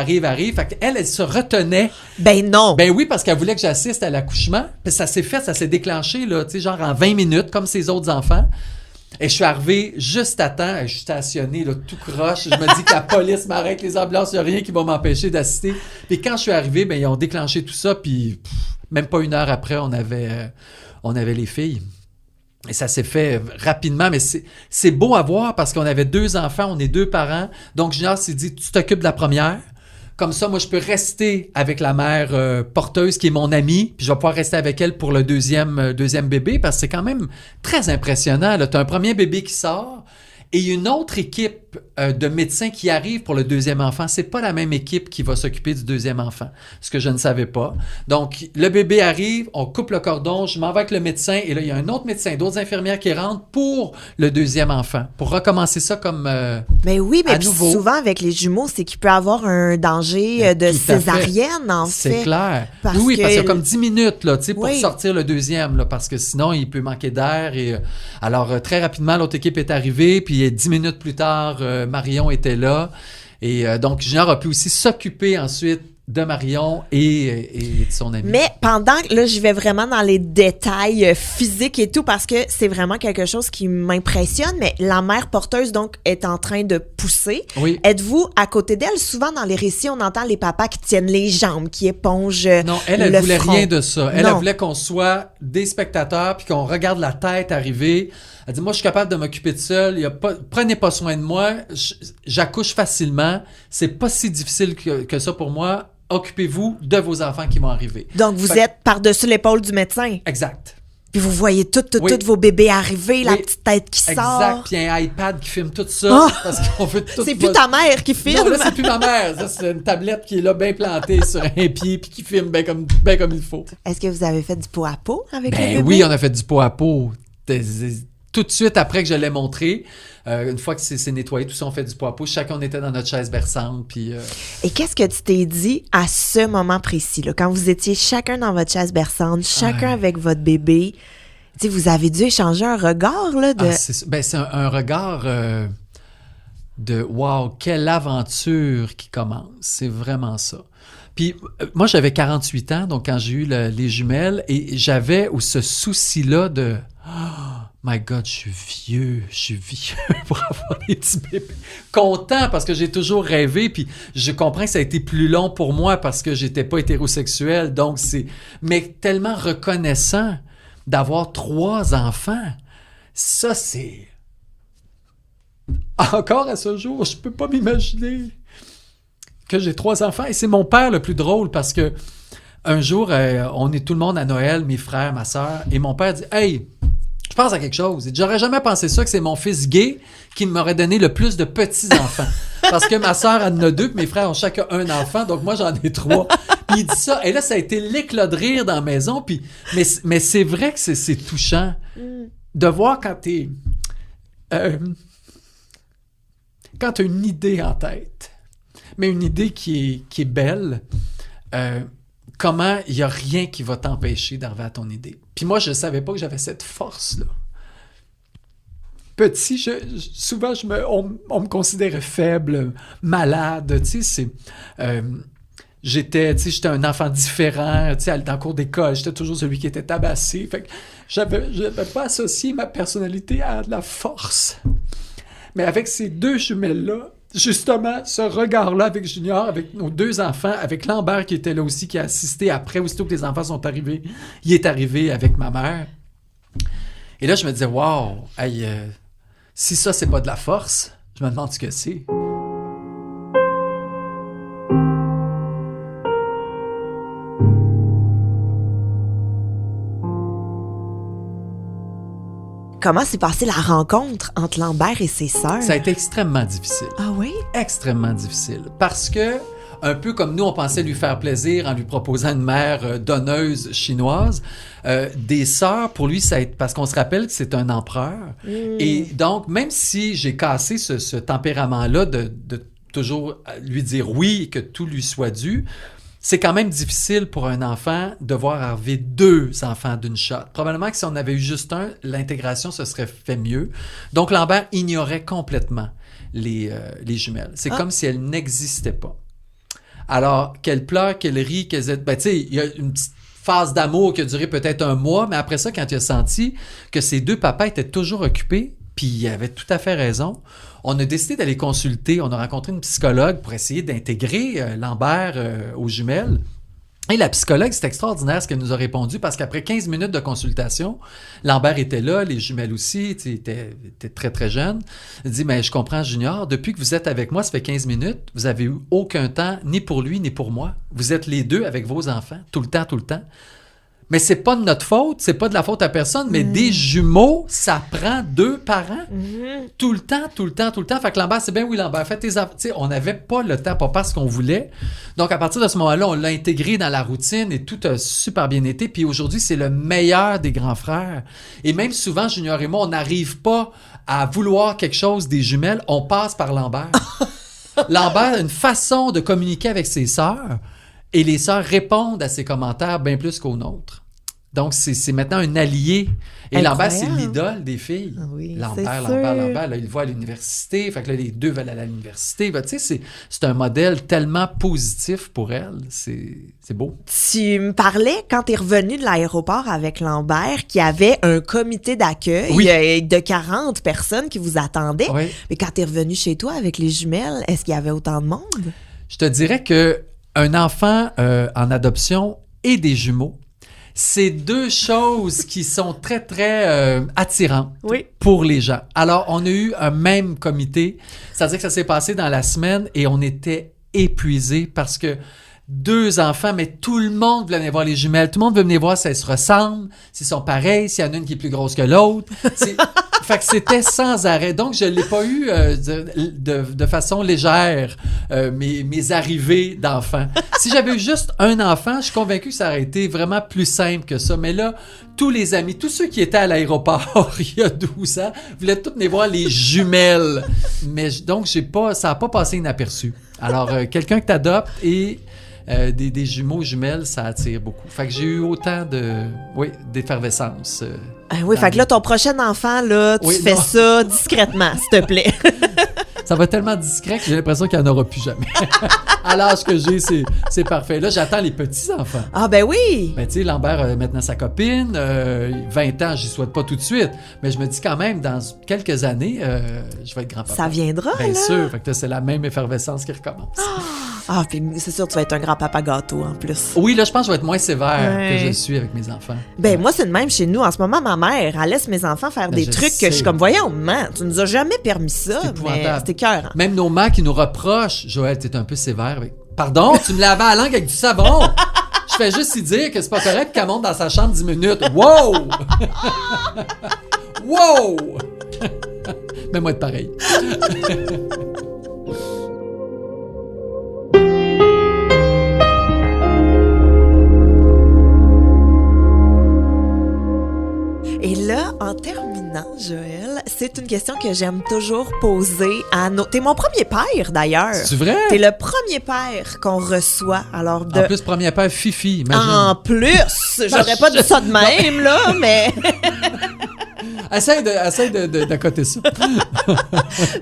Fait qu'elle se retenait. Ben non! Ben oui, parce qu'elle voulait que j'assiste à l'accouchement, puis ça s'est déclenché, là, tu sais, genre en 20 minutes, comme ses autres enfants. Et je suis arrivé juste à temps, je suis stationné, là, tout croche. Je me dis que la police m'arrête, les ambulances, il n'y a rien qui va m'empêcher d'assister. Puis quand je suis arrivé, ben, ils ont déclenché tout ça, puis même pas une heure après, on avait les filles. Et ça s'est fait rapidement, mais c'est beau à voir parce qu'on avait 2 enfants, on est 2 parents. Donc Junior s'est dit, tu t'occupes de la première. Comme ça, moi, je peux rester avec la mère porteuse qui est mon amie, puis je vais pouvoir rester avec elle pour le deuxième bébé, parce que c'est quand même très impressionnant. Tu as un premier bébé qui sort et une autre équipe de médecins qui arrive pour le deuxième enfant. C'est pas la même équipe qui va s'occuper du deuxième enfant, ce que je ne savais pas. Donc, le bébé arrive, on coupe le cordon, je m'en vais avec le médecin, et là, il y a un autre médecin, d'autres infirmières qui rentrent pour le deuxième enfant, pour recommencer ça comme mais oui, mais à nouveau. Souvent, avec les jumeaux, c'est qu'il peut avoir un danger de césarienne, en fait. C'est clair. Parce qu'il y a comme 10 minutes là, pour sortir le deuxième, là, parce que sinon, il peut manquer d'air. Et, alors, très rapidement, l'autre équipe est arrivée, puis 10 minutes plus tard, Marion était là. Et donc, Junior a pu aussi s'occuper ensuite de Marion et de son ami. Mais pendant que là, je vais vraiment dans les détails physiques et tout, parce que c'est vraiment quelque chose qui m'impressionne, mais la mère porteuse, donc, est en train de pousser. Oui. Êtes-vous à côté d'elle? Souvent, dans les récits, on entend les papas qui tiennent les jambes, qui épongent non, elle voulait front. rien de ça. Elle voulait qu'on soit des spectateurs puis qu'on regarde la tête arriver. Elle dit, moi, je suis capable de m'occuper de seule. Prenez pas soin de moi. J'accouche facilement. C'est pas si difficile que ça pour moi. Occupez-vous de vos enfants qui vont arriver. Donc, vous êtes par-dessus l'épaule du médecin. Exact. Puis vous voyez tous vos bébés arriver, la petite tête qui exact. sort. Exact. Puis un iPad qui filme tout ça. Parce qu'on veut tout. C'est plus ta mère qui filme. Non, là, c'est plus ma mère. Ça, c'est une tablette qui est là, bien plantée sur un pied, puis qui filme bien comme il faut. Est-ce que vous avez fait du pot à pot avec les bébés? Oui, on a fait du pot à pot. Tout de suite après que je l'ai montré, une fois que c'est nettoyé, tout ça, on fait du pot à pot. Chacun, on était dans notre chaise berçante. Puis, Et qu'est-ce que tu t'es dit à ce moment précis, là, quand vous étiez chacun dans votre chaise berçante, chacun avec votre bébé? Tu sais, vous avez dû échanger un regard, là, de... c'est un regard de « wow, quelle aventure qui commence ». C'est vraiment ça. Puis moi, j'avais 48 ans, donc quand j'ai eu les jumelles, et j'avais ce souci-là de « oh my God, je suis vieux pour avoir des petits bébés ». Content, parce que j'ai toujours rêvé, puis je comprends que ça a été plus long pour moi parce que j'étais pas hétérosexuel, donc mais tellement reconnaissant d'avoir 3 enfants. Ça, c'est... Encore à ce jour, je peux pas m'imaginer que j'ai 3 enfants. Et c'est mon père le plus drôle parce que un jour, on est tout le monde à Noël, mes frères, ma sœur, et mon père dit « Hey, je pense à quelque chose. » J'aurais jamais pensé ça, que c'est mon fils gay qui m'aurait donné le plus de petits-enfants. Parce que ma sœur en a 2, puis mes frères ont chacun un enfant, donc moi, j'en ai 3. Puis il dit ça, et là, ça a été l'éclat de rire dans la maison, puis, mais c'est vrai que c'est touchant de voir quand t'es... quand t'as une idée en tête, mais une idée qui est belle, comment il n'y a rien qui va t'empêcher d'arriver à ton idée. Puis moi, je ne savais pas que j'avais cette force-là. Petit, souvent, on me considérait faible, malade, tu sais, j'étais un enfant différent, tu sais, dans le cours d'école, j'étais toujours celui qui était tabassé, fait que j'avais pas associé ma personnalité à de la force. Mais avec ces 2 jumelles-là, justement, ce regard-là avec Junior, avec nos 2 enfants, avec Lambert qui était là aussi, qui a assisté après, aussitôt que les enfants sont arrivés, il est arrivé avec ma mère. Et là, je me disais, wow, hey, si ça, c'est pas de la force, je me demande ce que c'est. Comment s'est passée la rencontre entre Lambert et ses sœurs? Ça a été extrêmement difficile. Ah oui? Extrêmement difficile. Parce que, un peu comme nous, on pensait lui faire plaisir en lui proposant une mère donneuse chinoise, des sœurs, pour lui, ça a été... Parce qu'on se rappelle que c'est un empereur. Et donc, même si j'ai cassé ce tempérament-là de toujours lui dire oui et que tout lui soit dû, c'est quand même difficile pour un enfant de voir arriver 2 enfants d'une shot. Probablement que si on avait eu juste un, l'intégration se serait fait mieux. Donc, Lambert ignorait complètement les jumelles. C'est comme si elles n'existaient pas. Alors, qu'elle pleure, qu'elle rit, qu'elle... Ben, tu sais, il y a une petite phase d'amour qui a duré peut-être 1 mois, mais après ça, quand il a senti que ses 2 papas étaient toujours occupés, Puis il avait tout à fait raison. On a décidé d'aller consulter. On a rencontré une psychologue pour essayer d'intégrer Lambert aux jumelles. Et la psychologue, c'est extraordinaire ce qu'elle nous a répondu parce qu'après 15 minutes de consultation, Lambert était là, les jumelles aussi, étaient très, très jeunes. Elle dit, mais je comprends, Junior, depuis que vous êtes avec moi, ça fait 15 minutes, vous avez eu aucun temps, ni pour lui, ni pour moi. Vous êtes les deux avec vos enfants, tout le temps. Mais c'est pas de notre faute, c'est pas de la faute à personne, mais des jumeaux, ça prend 2 parents. Tout le temps. Fait que Lambert, c'est bien, oui, Lambert, fais tes affaires. Tu sais, on n'avait pas le temps, pas parce qu'on voulait. Donc, à partir de ce moment-là, on l'a intégré dans la routine et tout a super bien été. Puis aujourd'hui, c'est le meilleur des grands frères. Et même souvent, Junior et moi, on n'arrive pas à vouloir quelque chose des jumelles, on passe par Lambert. Lambert a une façon de communiquer avec ses sœurs. Et les sœurs répondent à ses commentaires bien plus qu'aux nôtres. Donc, c'est maintenant un allié. Et Lambert, c'est l'idole des filles. Oui, Lambert, là, il le voit à l'université. Fait que là, les deux veulent aller à l'université. Ben, tu sais, c'est un modèle tellement positif pour elle. C'est beau. Tu me parlais, quand tu es revenu de l'aéroport avec Lambert, qu'il y avait un comité d'accueil de 40 personnes qui vous attendaient. Oui. Mais quand tu es revenu chez toi avec les jumelles, est-ce qu'il y avait autant de monde? Je te dirais que un enfant en adoption et des jumeaux, c'est 2 choses qui sont très, très attirantes pour les gens. Alors, on a eu un même comité, c'est-à-dire que ça s'est passé dans la semaine et on était épuisés parce que 2 enfants, mais tout le monde voulait venir voir les jumelles. Tout le monde veut venir voir si elles se ressemblent, s'ils sont pareils, s'il y en a une qui est plus grosse que l'autre. Fait que c'était sans arrêt. Donc, je ne l'ai pas eu de façon légère, mes arrivées d'enfants. Si j'avais eu juste un enfant, je suis convaincu que ça aurait été vraiment plus simple que ça. Mais là, tous les amis, tous ceux qui étaient à l'aéroport il y a 12 ans, voulaient tous venir voir les jumelles. Mais donc, ça n'a pas passé inaperçu. Alors, quelqu'un que tu adoptes et des jumeaux jumelles, ça attire beaucoup. Fait que j'ai eu autant d'effervescence. Fait que là, ton prochain enfant, là, tu fais ça discrètement, s'il te plaît. Ça va être tellement discret que j'ai l'impression qu'il n'y en aura plus jamais. À l'âge que j'ai, c'est parfait. Là, j'attends les petits-enfants. Ah ben oui! Ben tu sais, Lambert a maintenant sa copine. 20 ans, j'y souhaite pas tout de suite. Mais je me dis quand même, dans quelques années, je vais être grand-papa. Ça viendra, bien là? sûr. Fait que c'est la même effervescence qui recommence. Ah, puis c'est sûr que tu vas être un grand-papa gâteau, en plus. Oui, là, je pense que je vais être moins sévère que je suis avec mes enfants. Ben moi, c'est le même chez nous. En ce moment, ma mère, elle laisse mes enfants faire des trucs que je suis comme, voyons, maman, tu nous as jamais permis ça. C'est épouvantable. Mais c'était écœurant. Même nos mères qui nous reprochent, Joël, t'es un peu sévère avec... Pardon, tu me lavais la langue avec du savon. Je fais juste y dire que c'est pas correct qu'elle monte dans sa chambre 10 minutes. Wow! Wow! Mets-moi être pareil. Et là, en terminant, Joël, c'est une question que j'aime toujours poser à nos... T'es mon premier père, d'ailleurs. C'est vrai? T'es le premier père qu'on reçoit. Alors En plus, premier père, Fifi, imagine. En plus! J'aurais pas dit ça de même, là, mais... Essaye d'accoter ça.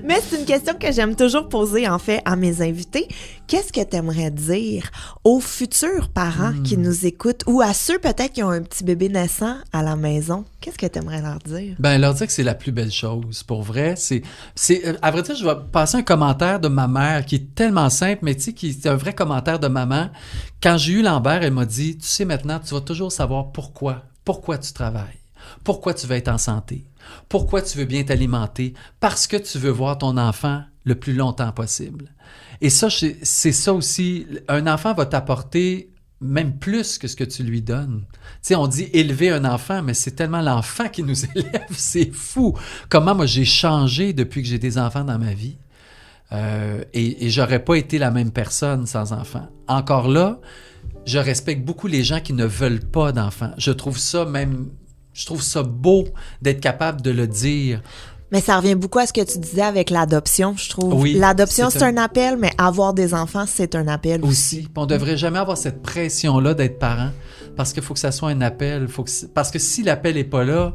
Mais c'est une question que j'aime toujours poser, en fait, à mes invités. Qu'est-ce que tu aimerais dire aux futurs parents qui nous écoutent ou à ceux peut-être qui ont un petit bébé naissant à la maison? Qu'est-ce que tu aimerais leur dire? Ben, leur dire que c'est la plus belle chose. Pour vrai, à vrai dire, je vais passer un commentaire de ma mère qui est tellement simple, mais tu sais, qui est un vrai commentaire de maman. Quand j'ai eu Lambert, elle m'a dit, tu sais, maintenant, tu vas toujours savoir pourquoi tu travailles. Pourquoi tu veux être en santé? Pourquoi tu veux bien t'alimenter? Parce que tu veux voir ton enfant le plus longtemps possible. Et ça, c'est ça aussi. Un enfant va t'apporter même plus que ce que tu lui donnes. Tu sais, on dit élever un enfant, mais c'est tellement l'enfant qui nous élève. C'est fou. Comment moi, j'ai changé depuis que j'ai des enfants dans ma vie. Et j'aurais pas été la même personne sans enfants. Encore là, je respecte beaucoup les gens qui ne veulent pas d'enfants. Je trouve ça beau d'être capable de le dire. Mais ça revient beaucoup à ce que tu disais avec l'adoption, je trouve. Oui, l'adoption, c'est un appel, mais avoir des enfants, c'est un appel aussi. Puis on devrait jamais avoir cette pression-là d'être parent, parce qu'il faut que ça soit un appel. Parce que si l'appel n'est pas là,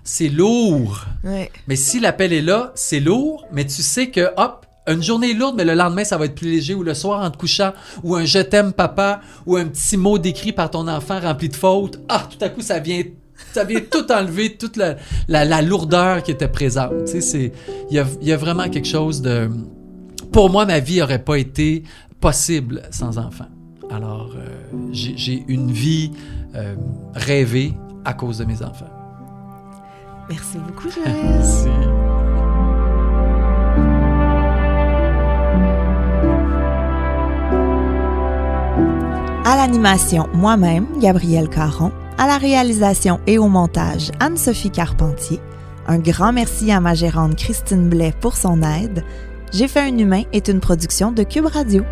c'est lourd. Ouais. Mais si l'appel est là, c'est lourd, mais tu sais que, hop, une journée est lourde, mais le lendemain, ça va être plus léger, ou le soir en te couchant, ou un « je t'aime, papa », ou un petit mot décrit par ton enfant rempli de fautes. Tout à coup, ça vient Ça vient tout enlever, toute la lourdeur qui était présente. Tu sais, il y a vraiment quelque chose de... Pour moi, ma vie n'aurait pas été possible sans enfant. Alors, j'ai une vie rêvée à cause de mes enfants. Merci beaucoup, Joël. Merci. À l'animation, moi-même, Gabrielle Caron. À la réalisation et au montage, Anne-Sophie Carpentier. Un grand merci à ma gérante Christine Blais pour son aide. J'ai fait un humain est une production de Cube Radio.